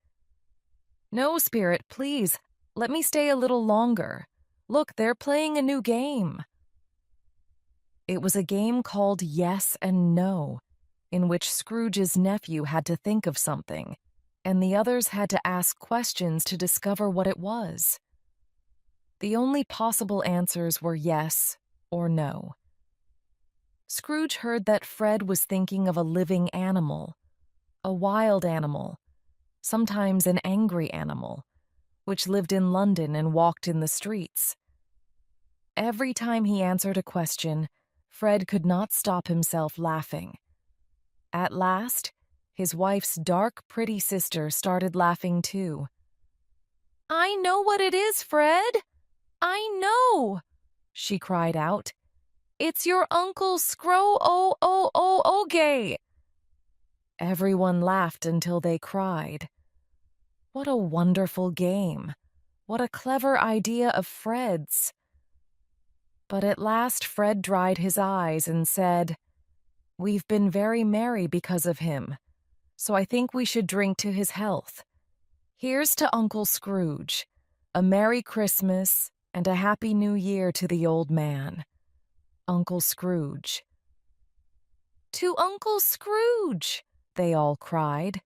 "No, spirit, please, let me stay a little longer. Look, they're playing a new game." It was a game called Yes and No, in which Scrooge's nephew had to think of something, and the others had to ask questions to discover what it was. The only possible answers were yes or no. Scrooge heard that Fred was thinking of a living animal, a wild animal, sometimes an angry animal, which lived in London and walked in the streets. Every time he answered a question, Fred could not stop himself laughing. At last, his wife's dark, pretty sister started laughing too. "I know what it is, Fred! I know!" she cried out. "It's your Uncle Scro-o-o-o-oge!" Everyone laughed until they cried. What a wonderful game! What a clever idea of Fred's! But at last Fred dried his eyes and said, "We've been very merry because of him, so I think we should drink to his health. Here's to Uncle Scrooge. A Merry Christmas and a Happy New Year to the old man. Uncle Scrooge." "To Uncle Scrooge!" they all cried,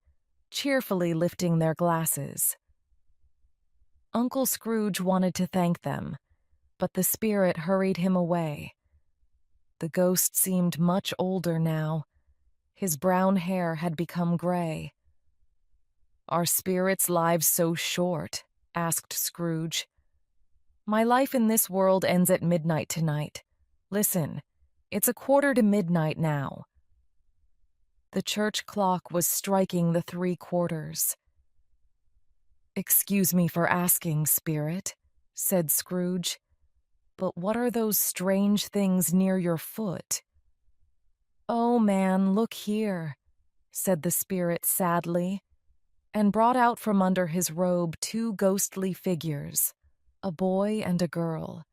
cheerfully lifting their glasses. Uncle Scrooge wanted to thank them, but the spirit hurried him away. The ghost seemed much older now. His brown hair had become gray. "Are spirits' lives so short?" asked Scrooge. "My life in this world ends at midnight tonight. Listen, it's 1:45 now." The church clock was striking the 3/4. "Excuse me for asking, spirit," said Scrooge, "but what are those strange things near your foot?" "Oh, man, look here," said the spirit sadly, and brought out from under his robe 2 ghostly figures, a boy and a girl.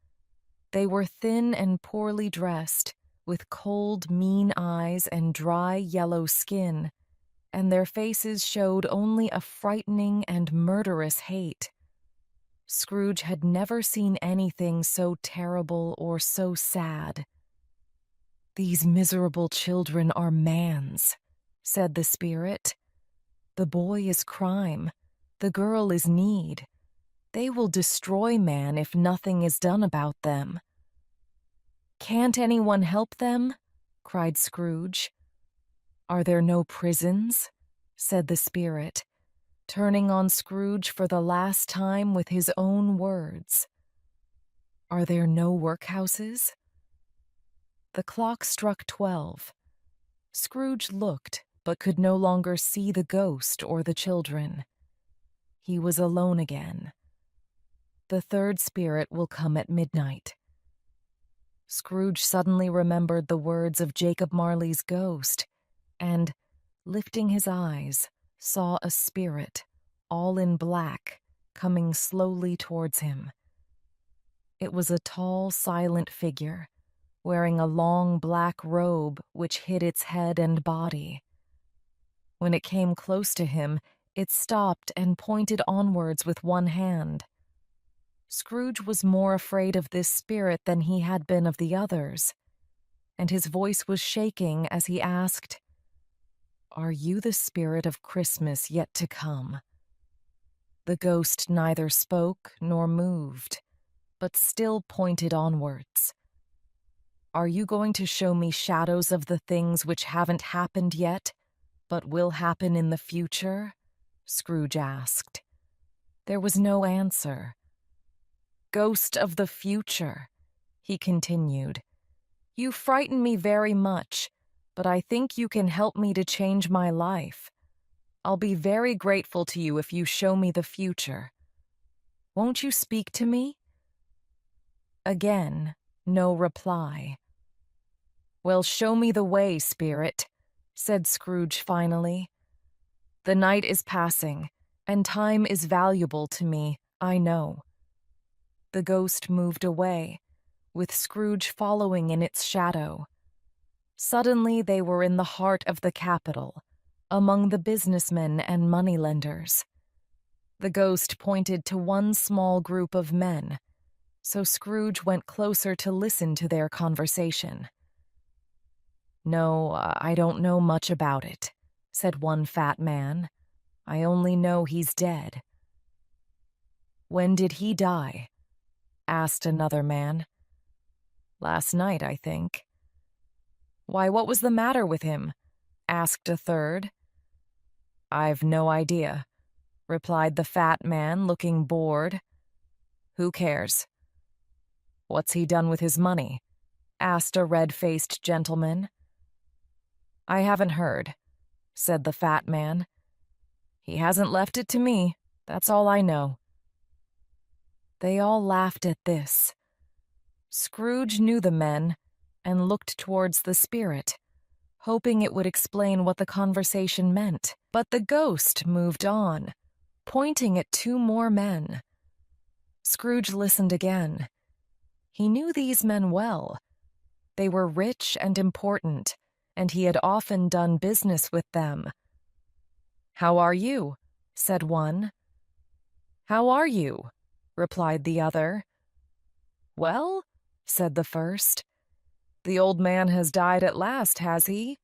They were thin and poorly dressed, with cold, mean eyes and dry, yellow skin, and their faces showed only a frightening and murderous hate. Scrooge had never seen anything so terrible or so sad. "These miserable children are man's," said the spirit. "The boy is crime, the girl is need. They will destroy man if nothing is done about them." "Can't anyone help them?" cried Scrooge. "Are there no prisons?" said the spirit, turning on Scrooge for the last time with his own words. "Are there no workhouses?" The clock struck 12. Scrooge looked, but could no longer see the ghost or the children. He was alone again. The third spirit will come at midnight. Scrooge suddenly remembered the words of Jacob Marley's ghost, and, lifting his eyes, saw a spirit, all in black, coming slowly towards him. It was a tall, silent figure, wearing a long black robe which hid its head and body. When it came close to him, it stopped and pointed onwards with one hand. Scrooge was more afraid of this spirit than he had been of the others, and his voice was shaking as he asked, "Are you the spirit of Christmas yet to come?" The ghost neither spoke nor moved, but still pointed onwards. "Are you going to show me shadows of the things which haven't happened yet, but will happen in the future?" Scrooge asked. There was no answer. "Ghost of the future," he continued, "you frighten me very much, but I think you can help me to change my life. I'll be very grateful to you if you show me the future. Won't you speak to me?" Again, no reply. "Well, show me the way, spirit," said Scrooge finally. "The night is passing, and time is valuable to me, I know." The ghost moved away, with Scrooge following in its shadow. Suddenly they were in the heart of the capital, among the businessmen and moneylenders. The ghost pointed to one small group of men, so Scrooge went closer to listen to their conversation. "No, I don't know much about it," said one fat man. "I only know he's dead." "When did he die?" asked another man. "Last night, I think." "Why, what was the matter with him?" asked a third. "I've no idea," replied the fat man, looking bored. "Who cares?" "What's he done with his money?" asked a red-faced gentleman. "I haven't heard," said the fat man. "He hasn't left it to me, that's all I know." They all laughed at this. Scrooge knew the men and looked towards the spirit, hoping it would explain what the conversation meant. But the ghost moved on, pointing at two more men. Scrooge listened again. He knew these men well. They were rich and important, and he had often done business with them. "How are you?" said one. "How are you?" replied the other. "Well," said the first, "the old man has died at last, has he?"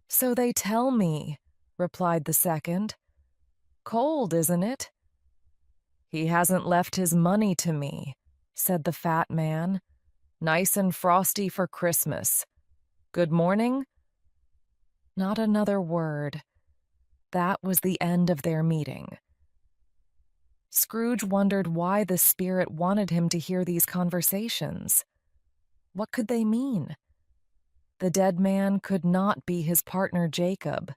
"So they tell me," replied the second. "Cold, isn't it?" "He hasn't left his money to me," said the fat man. "Nice and frosty for Christmas. Good morning." Not another word. That was the end of their meeting. Scrooge wondered why the spirit wanted him to hear these conversations. What could they mean? The dead man could not be his partner Jacob,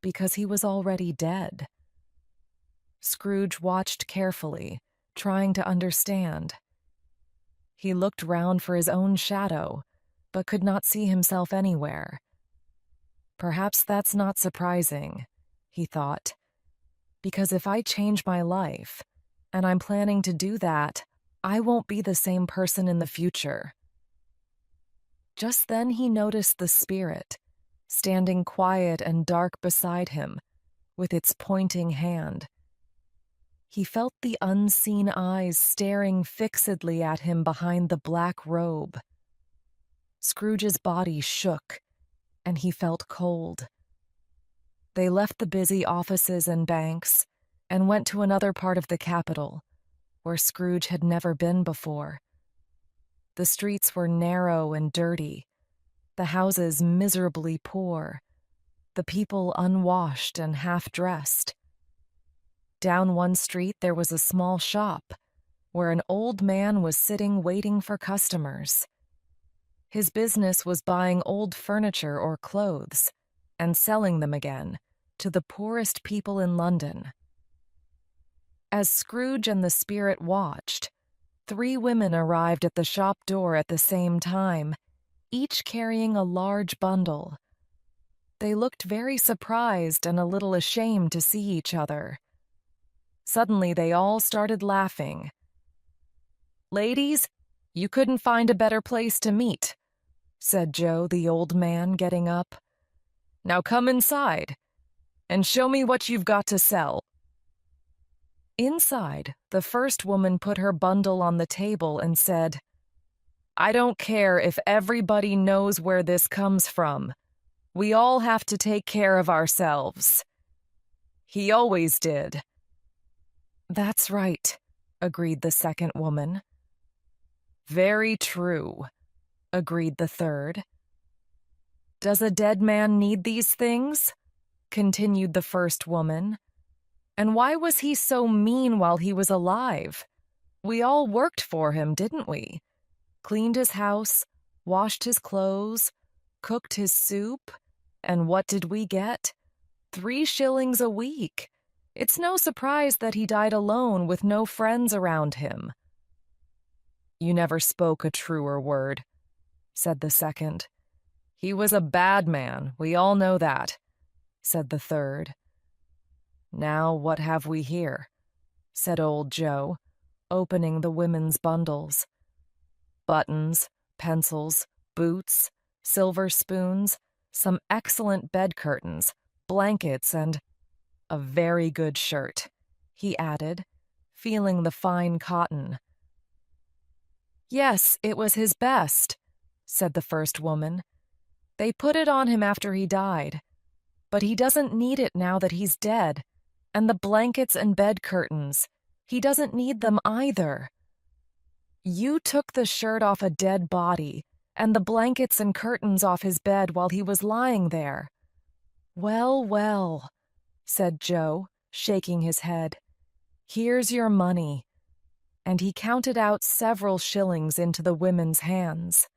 because he was already dead. Scrooge watched carefully, trying to understand. He looked round for his own shadow, but could not see himself anywhere. Perhaps that's not surprising, he thought, because if I change my life, and I'm planning to do that, I won't be the same person in the future. Just then he noticed the spirit, standing quiet and dark beside him, with its pointing hand. He felt the unseen eyes staring fixedly at him behind the black robe. Scrooge's body shook, and he felt cold. They left the busy offices and banks and went to another part of the capital, where Scrooge had never been before. The streets were narrow and dirty, the houses miserably poor, the people unwashed and half-dressed. Down one street there was a small shop, where an old man was sitting waiting for customers. His business was buying old furniture or clothes and selling them again to the poorest people in London. As Scrooge and the spirit watched, 3 women arrived at the shop door at the same time, each carrying a large bundle. They looked very surprised and a little ashamed to see each other. Suddenly they all started laughing. "Ladies, you couldn't find a better place to meet," said Joe, the old man, getting up. "Now come inside. and show me what you've got to sell." Inside, the first woman put her bundle on the table and said, "I don't care if everybody knows where this comes from. We all have to take care of ourselves. He always did." "That's right," agreed the second woman. "Very true," agreed the third. "Does a dead man need these things?" continued the first woman. "And why was he so mean while he was alive? We all worked for him, didn't we? Cleaned his house, washed his clothes, cooked his soup, and what did we get? 3 shillings a week. It's no surprise that he died alone with no friends around him." "You never spoke a truer word," said the second. "He was a bad man, we all know that," said the third. "Now what have we here?" said old Joe, opening the women's bundles. "Buttons, pencils, boots, silver spoons, some excellent bed curtains, blankets, and a very good shirt," he added, feeling the fine cotton. "Yes, it was his best," said the first woman. "They put it on him after he died. But he doesn't need it now that he's dead. And the blankets and bed curtains, he doesn't need them either. You took the shirt off a dead body and the blankets and curtains off his bed while he was lying there." "Well, well," said Joe, shaking his head. "Here's your money." And he counted out several shillings into the women's hands.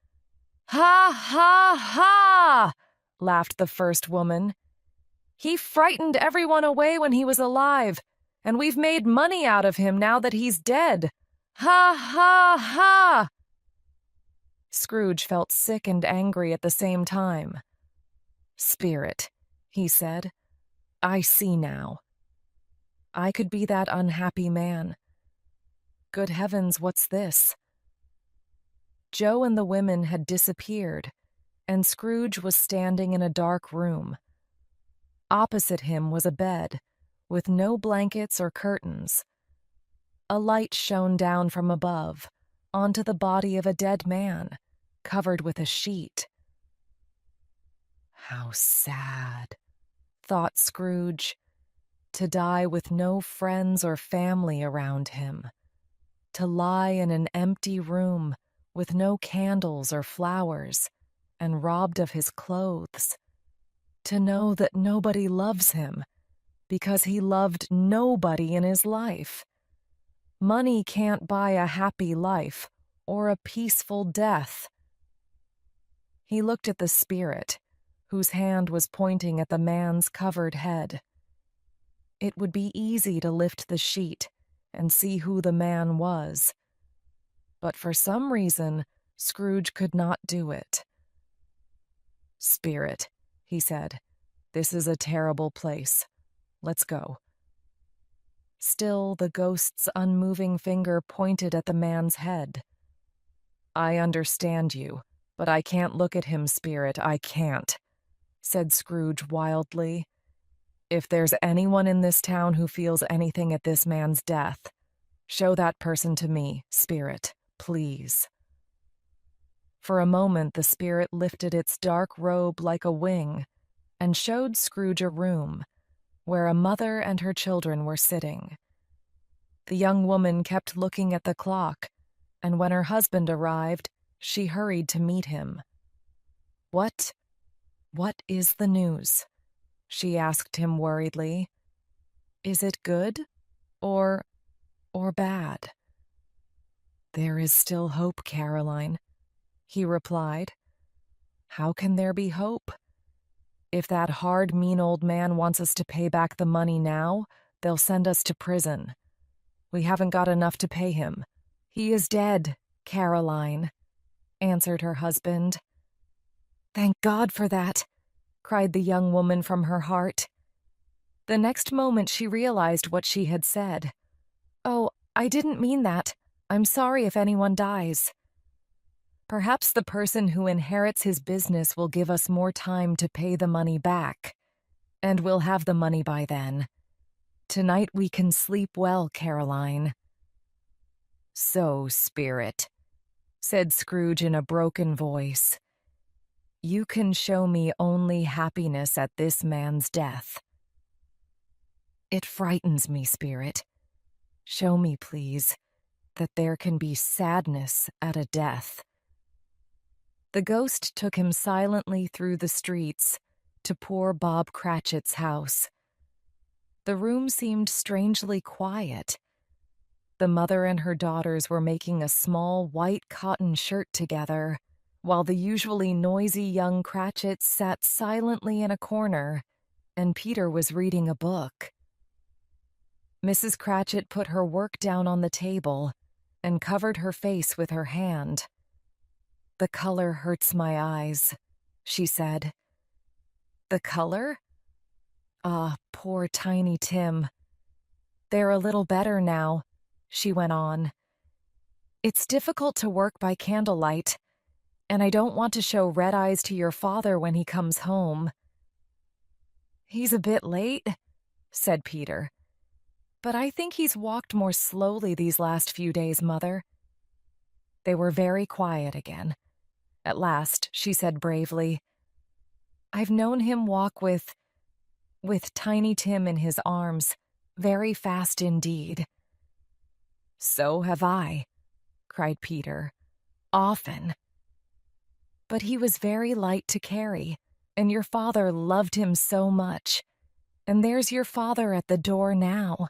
"Ha, ha, ha!" laughed the first woman. "He frightened everyone away when he was alive, and we've made money out of him now that he's dead. Ha, ha, ha!" Scrooge felt sick and angry at the same time. "Spirit," he said, "I see now. I could be that unhappy man. Good heavens, what's this?" Joe and the women had disappeared, and Scrooge was standing in a dark room. Opposite him was a bed, with no blankets or curtains. A light shone down from above, onto the body of a dead man, covered with a sheet. "How sad," thought Scrooge, "to die with no friends or family around him. To lie in an empty room with no candles or flowers, and robbed of his clothes. To know that nobody loves him, because he loved nobody in his life. Money can't buy a happy life or a peaceful death." He looked at the spirit, whose hand was pointing at the man's covered head. It would be easy to lift the sheet and see who the man was. But for some reason, Scrooge could not do it. "Spirit," he said, "this is a terrible place. Let's go." Still, the ghost's unmoving finger pointed at the man's head. "I understand you, but I can't look at him, Spirit, I can't," said Scrooge wildly. "If there's anyone in this town who feels anything at this man's death, show that person to me, Spirit, please." For a moment the spirit lifted its dark robe like a wing and showed Scrooge a room where a mother and her children were sitting. The young woman kept looking at the clock, and when her husband arrived, she hurried to meet him. What is the news?" she asked him worriedly. "Is it good or bad?" "There is still hope, Caroline," he replied. "How can there be hope? If that hard, mean old man wants us to pay back the money now, they'll send us to prison. We haven't got enough to pay him." "He is dead, Caroline," answered her husband. "Thank God for that," cried the young woman from her heart. The next moment she realized what she had said. "Oh, I didn't mean that. I'm sorry if anyone dies." "Perhaps the person who inherits his business will give us more time to pay the money back," and we'll have the money by then. Tonight we can sleep well, Caroline." "So, Spirit," said Scrooge in a broken voice, "you can show me only happiness at this man's death." "It frightens me, Spirit. Show me, please, that there can be sadness at a death." The ghost took him silently through the streets to poor Bob Cratchit's house. The room seemed strangely quiet. The mother and her daughters were making a small white cotton shirt together, while the usually noisy young Cratchits sat silently in a corner, and Peter was reading a book. Mrs. Cratchit put her work down on the table and covered her face with her hand. "The color hurts my eyes," she said. "The color? Ah, poor Tiny Tim. They're a little better now," she went on. "It's difficult to work by candlelight, and I don't want to show red eyes to your father when he comes home." "He's a bit late," said Peter. "But I think he's walked more slowly these last few days, Mother." They were very quiet again. At last, she said bravely, "I've known him walk with Tiny Tim in his arms, very fast indeed." "So have I," cried Peter. "Often. But he was very light to carry, and your father loved him so much. And there's your father at the door now."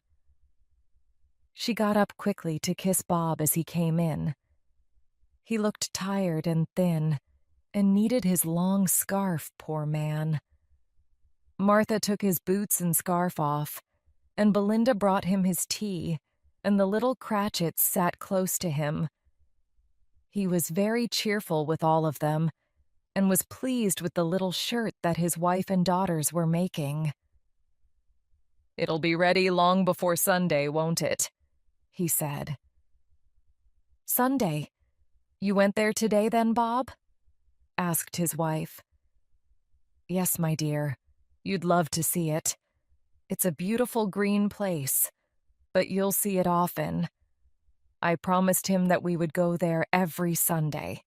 She got up quickly to kiss Bob as he came in. He looked tired and thin, and needed his long scarf, poor man. Martha took his boots and scarf off, and Belinda brought him his tea, and the little Cratchits sat close to him. He was very cheerful with all of them, and was pleased with the little shirt that his wife and daughters were making. "It'll be ready long before Sunday, won't it?" he said. "Sunday? You went there today then, Bob?" asked his wife. "Yes, my dear. You'd love to see it. It's a beautiful green place, but you'll see it often. I promised him that we would go there every Sunday."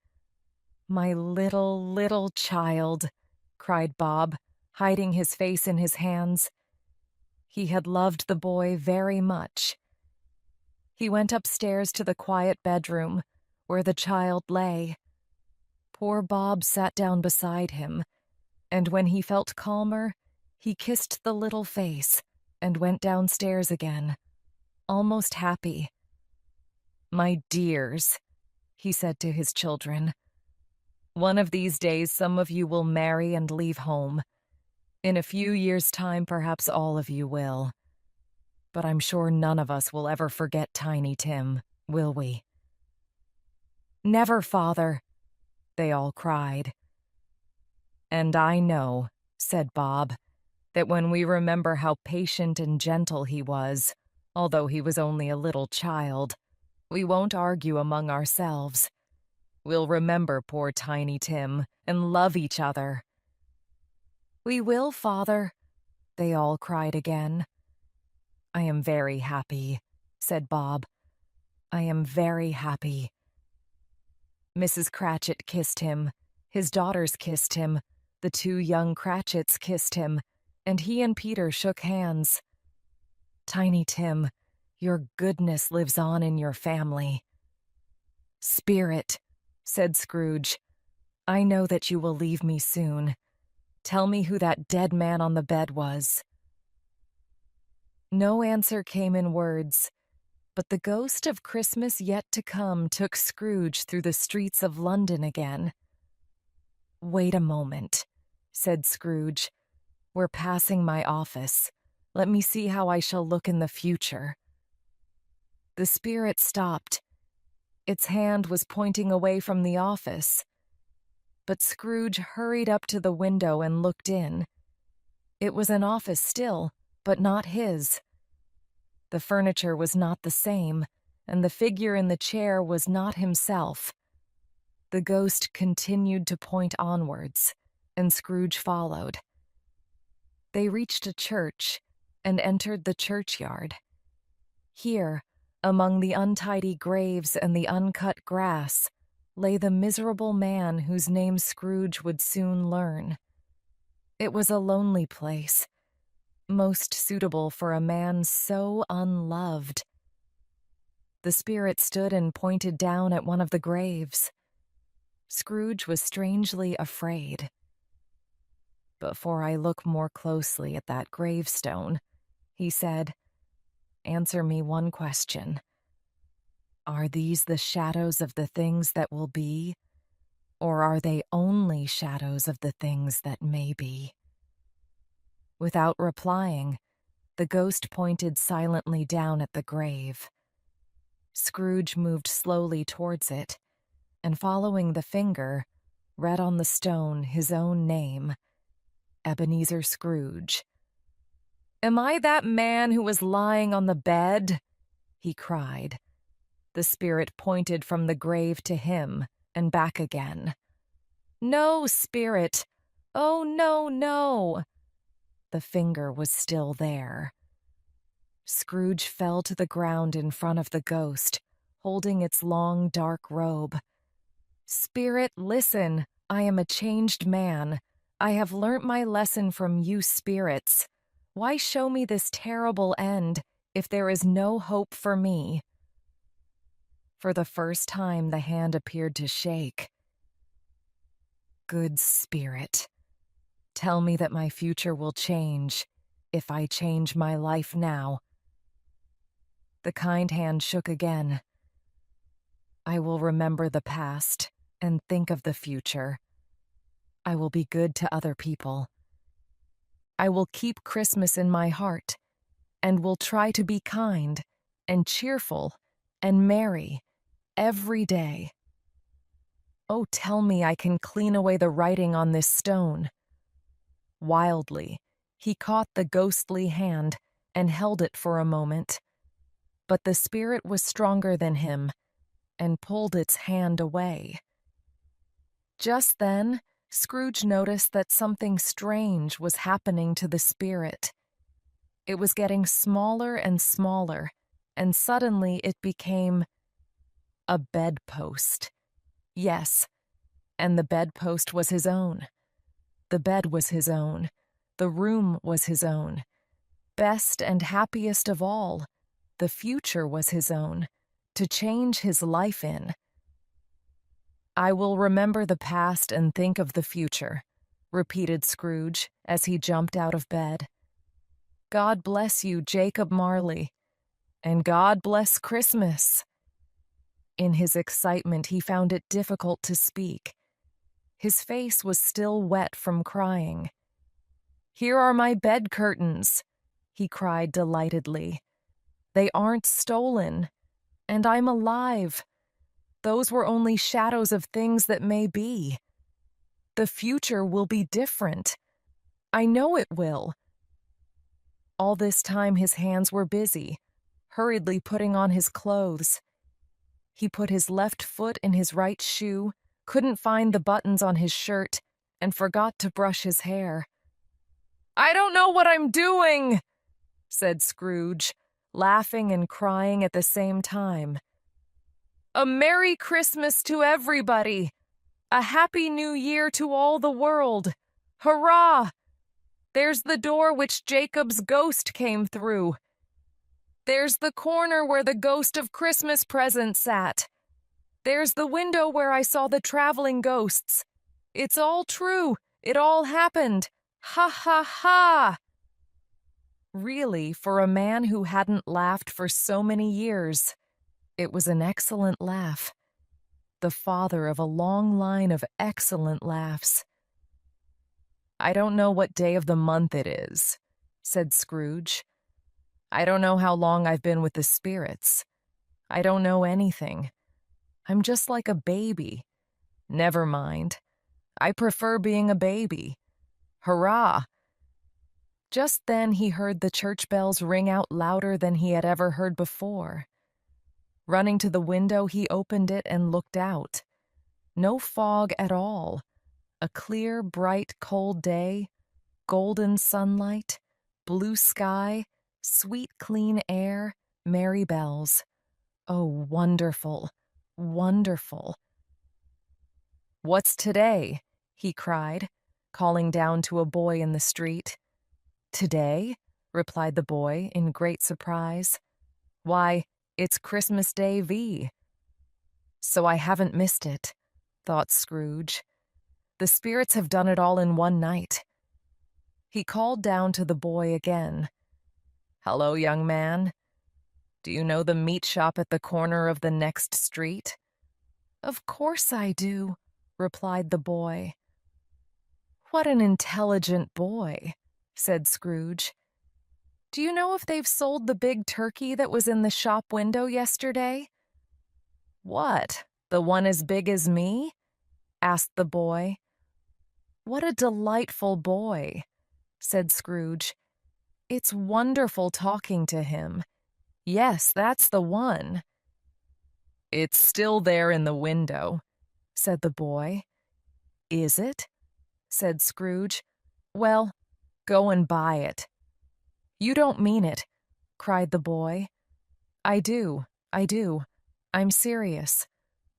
"My little, little child," cried Bob, hiding his face in his hands. He had loved the boy very much. He went upstairs to the quiet bedroom, where the child lay. Poor Bob sat down beside him, and when he felt calmer, he kissed the little face and went downstairs again, almost happy. "My dears," he said to his children, "one of these days some of you will marry and leave home. In a few years' time, perhaps all of you will. But I'm sure none of us will ever forget Tiny Tim, will we?" "Never, Father," they all cried. "And I know," said Bob, "that when we remember how patient and gentle he was, although he was only a little child, we won't argue among ourselves. We'll remember poor Tiny Tim and love each other." "We will, Father," they all cried again. "I am very happy," said Bob. "I am very happy." Mrs. Cratchit kissed him, his daughters kissed him, the two young Cratchits kissed him, and he and Peter shook hands. "Tiny Tim, your goodness lives on in your family." "Spirit," said Scrooge, "I know that you will leave me soon. Tell me who that dead man on the bed was." No answer came in words, but the ghost of Christmas yet to come took Scrooge through the streets of London again. "Wait a moment," said Scrooge. "We're passing my office. Let me see how I shall look in the future." The spirit stopped. Its hand was pointing away from the office. But Scrooge hurried up to the window and looked in. It was an office still, but not his. The furniture was not the same, and the figure in the chair was not himself. The ghost continued to point onwards, and Scrooge followed. They reached a church and entered the churchyard. Here, among the untidy graves and the uncut grass, lay the miserable man whose name Scrooge would soon learn. It was a lonely place, most suitable for a man so unloved. The spirit stood and pointed down at one of the graves. Scrooge was strangely afraid. "Before I look more closely at that gravestone," he said, "answer me one question. Are these the shadows of the things that will be, or are they only shadows of the things that may be?" Without replying, the ghost pointed silently down at the grave. Scrooge moved slowly towards it, and following the finger, read on the stone his own name, Ebenezer Scrooge. "Am I that man who was lying on the bed?" he cried. The spirit pointed from the grave to him and back again. "No, spirit! Oh, no, no!" The finger was still there. Scrooge fell to the ground in front of the ghost, holding its long, dark robe. "Spirit, listen! I am a changed man. I have learnt my lesson from you spirits. Why show me this terrible end if there is no hope for me?" For the first time, the hand appeared to shake. "Good spirit, tell me that my future will change if I change my life now." The kind hand shook again. "I will remember the past and think of the future. I will be good to other people. I will keep Christmas in my heart and will try to be kind and cheerful and merry every day. Oh, tell me I can clean away the writing on this stone." Wildly, he caught the ghostly hand and held it for a moment. But the spirit was stronger than him and pulled its hand away. Just then, Scrooge noticed that something strange was happening to the spirit. It was getting smaller and smaller, and suddenly it became a bedpost. Yes, and the bedpost was his own. The bed was his own. The room was his own. Best and happiest of all, the future was his own, to change his life in. "I will remember the past and think of the future," repeated Scrooge as he jumped out of bed. "God bless you, Jacob Marley, and God bless Christmas." In his excitement, he found it difficult to speak. His face was still wet from crying. "Here are my bed curtains," he cried delightedly. "They aren't stolen, and I'm alive. Those were only shadows of things that may be. The future will be different. I know it will." All this time his hands were busy, hurriedly putting on his clothes. He put his left foot in his right shoe, couldn't find the buttons on his shirt, and forgot to brush his hair. "I don't know what I'm doing," said Scrooge, laughing and crying at the same time. "A Merry Christmas to everybody! A Happy New Year to all the world! Hurrah! There's the door which Jacob's ghost came through. There's the corner where the ghost of Christmas present sat. There's the window where I saw the traveling ghosts. It's all true. It all happened. Ha ha ha!" Really, for a man who hadn't laughed for so many years, it was an excellent laugh. The father of a long line of excellent laughs. "I don't know what day of the month it is," said Scrooge. "I don't know how long I've been with the spirits. I don't know anything. I'm just like a baby. Never mind. I prefer being a baby. Hurrah!" Just then he heard the church bells ring out louder than he had ever heard before. Running to the window, he opened it and looked out. No fog at all. A clear, bright, cold day. golden sunlight, blue sky, sweet clean air, merry bells. Oh, wonderful, wonderful. "What's today?" he cried, calling down to a boy in the street. "Today?" replied the boy in great surprise. "Why, it's Christmas Day V." "So I haven't missed it," thought Scrooge. "The spirits have done it all in one night." He called down to the boy again. "Hello, young man. Do you know the meat shop at the corner of the next street?" "Of course I do," replied the boy. "What an intelligent boy," said Scrooge. "Do you know if they've sold the big turkey that was in the shop window yesterday?" "What, the one as big as me?" asked the boy. "What a delightful boy," said Scrooge. "It's wonderful talking to him. Yes, that's the one." "It's still there in the window," said the boy. "Is it?" said Scrooge. "Well, go and buy it." "You don't mean it," cried the boy. "I do, I do. I'm serious.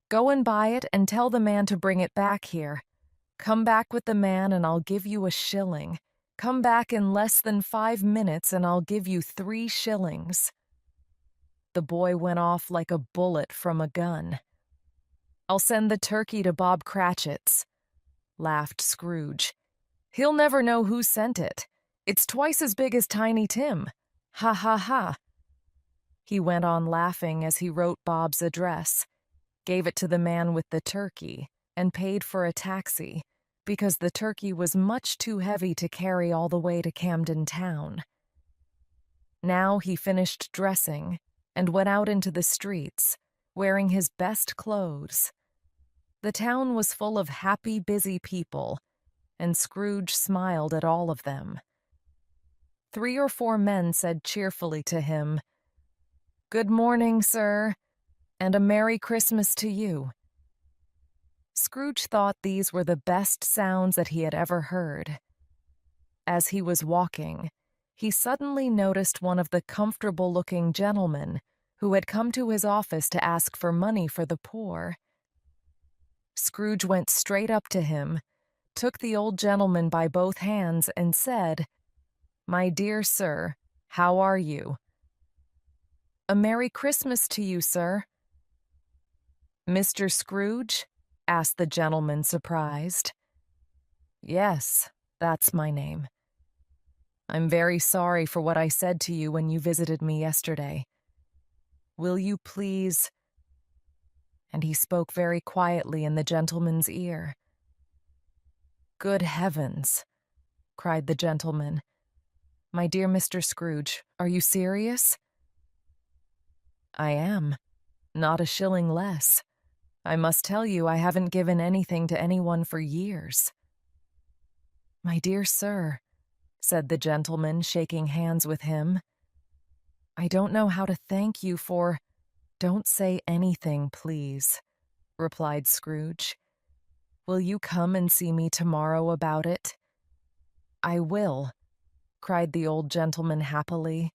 Go and buy it and tell the man to bring it back here. Come back with the man and I'll give you a shilling. Come back in less than 5 minutes and I'll give you 3 shillings. The boy went off like a bullet from a gun. "I'll send the turkey to Bob Cratchit's," laughed Scrooge. "He'll never know who sent it. It's twice as big as Tiny Tim. Ha ha ha." He went on laughing as he wrote Bob's address, gave it to the man with the turkey, and paid for a taxi, because the turkey was much too heavy to carry all the way to Camden Town. Now he finished dressing and went out into the streets, wearing his best clothes. The town was full of happy, busy people, and Scrooge smiled at all of them. 3 or 4 men said cheerfully to him, "Good morning, sir, and a Merry Christmas to you." Scrooge thought these were the best sounds that he had ever heard. As he was walking, he suddenly noticed one of the comfortable-looking gentlemen who had come to his office to ask for money for the poor. Scrooge went straight up to him, took the old gentleman by both hands, and said, "My dear sir, how are you?" "A Merry Christmas to you, sir." "Mr. Scrooge?" asked the gentleman, surprised. "Yes, that's my name. I'm very sorry for what I said to you when you visited me yesterday. Will you please—" And he spoke very quietly in the gentleman's ear. "Good heavens!" cried the gentleman. "My dear Mr. Scrooge, are you serious?" "I am. Not a shilling less. I must tell you I haven't given anything to anyone for years." "My dear sir," said the gentleman, shaking hands with him, "I don't know how to thank you for—" "Don't say anything, please," replied Scrooge. "Will you come and see me tomorrow about it?" "I will," cried the old gentleman happily.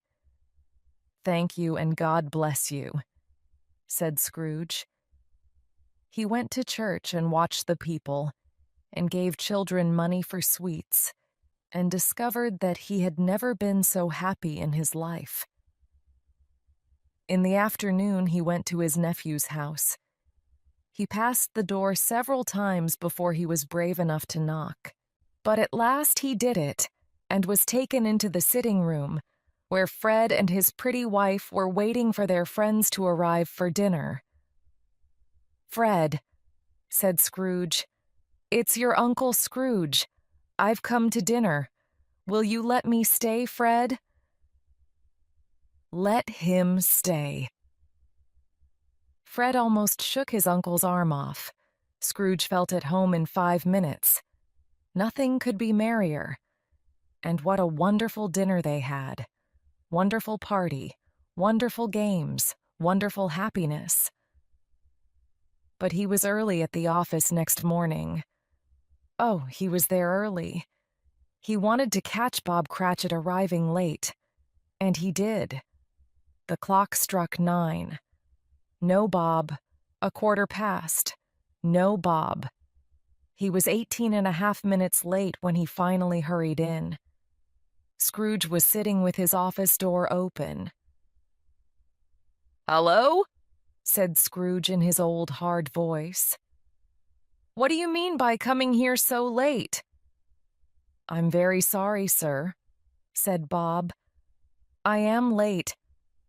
"Thank you, and God bless you," said Scrooge. He went to church and watched the people, and gave children money for sweets, and discovered that he had never been so happy in his life. In the afternoon he went to his nephew's house. He passed the door several times before he was brave enough to knock, but at last he did it, and was taken into the sitting room, where Fred and his pretty wife were waiting for their friends to arrive for dinner. "Fred," said Scrooge, "it's your Uncle Scrooge. I've come to dinner. Will you let me stay, Fred?" Let him stay. Fred almost shook his uncle's arm off. Scrooge felt at home in 5 minutes. Nothing could be merrier. And what a wonderful dinner they had. Wonderful party, wonderful games, wonderful happiness. But he was early at the office next morning. Oh, he was there early. He wanted to catch Bob Cratchit arriving late, and he did. The clock struck 9. No Bob. A quarter past. No Bob. He was 18.5 minutes late when he finally hurried in. Scrooge was sitting with his office door open. "Hello?" said Scrooge in his old hard voice. "What do you mean by coming here so late?" "I'm very sorry, sir," said Bob. "I am late.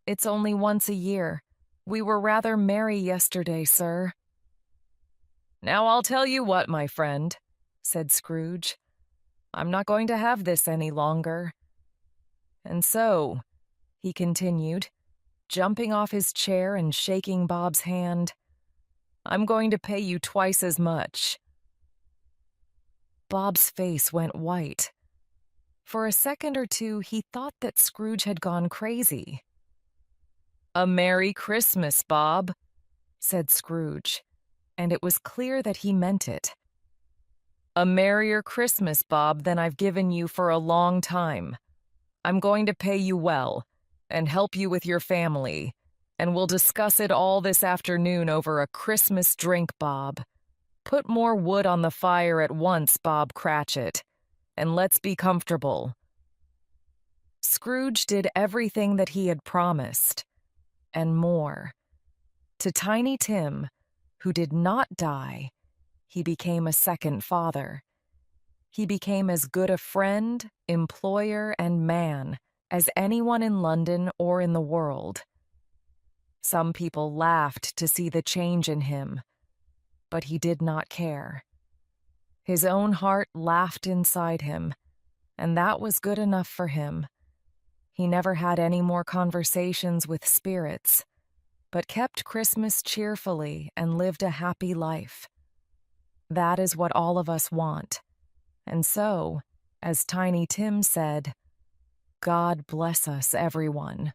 It's only once a year. We were rather merry yesterday, sir." "Now I'll tell you what, my friend," said Scrooge. "I'm not going to have this any longer. And so," he continued, jumping off his chair and shaking Bob's hand, "I'm going to pay you twice as much." Bob's face went white. For a second or two, he thought that Scrooge had gone crazy. "A Merry Christmas, Bob," said Scrooge, and it was clear that he meant it. "A merrier Christmas, Bob, than I've given you for a long time. I'm going to pay you well, and help you with your family, and we'll discuss it all this afternoon over a Christmas drink, Bob. Put more wood on the fire at once, Bob Cratchit, and let's be comfortable." Scrooge did everything that he had promised, and more. To Tiny Tim, who did not die, he became a second father. He became as good a friend, employer, and man as anyone in London or in the world. Some people laughed to see the change in him, but he did not care. His own heart laughed inside him, and that was good enough for him. He never had any more conversations with spirits, but kept Christmas cheerfully and lived a happy life. That is what all of us want. And so, as Tiny Tim said, God bless us, everyone.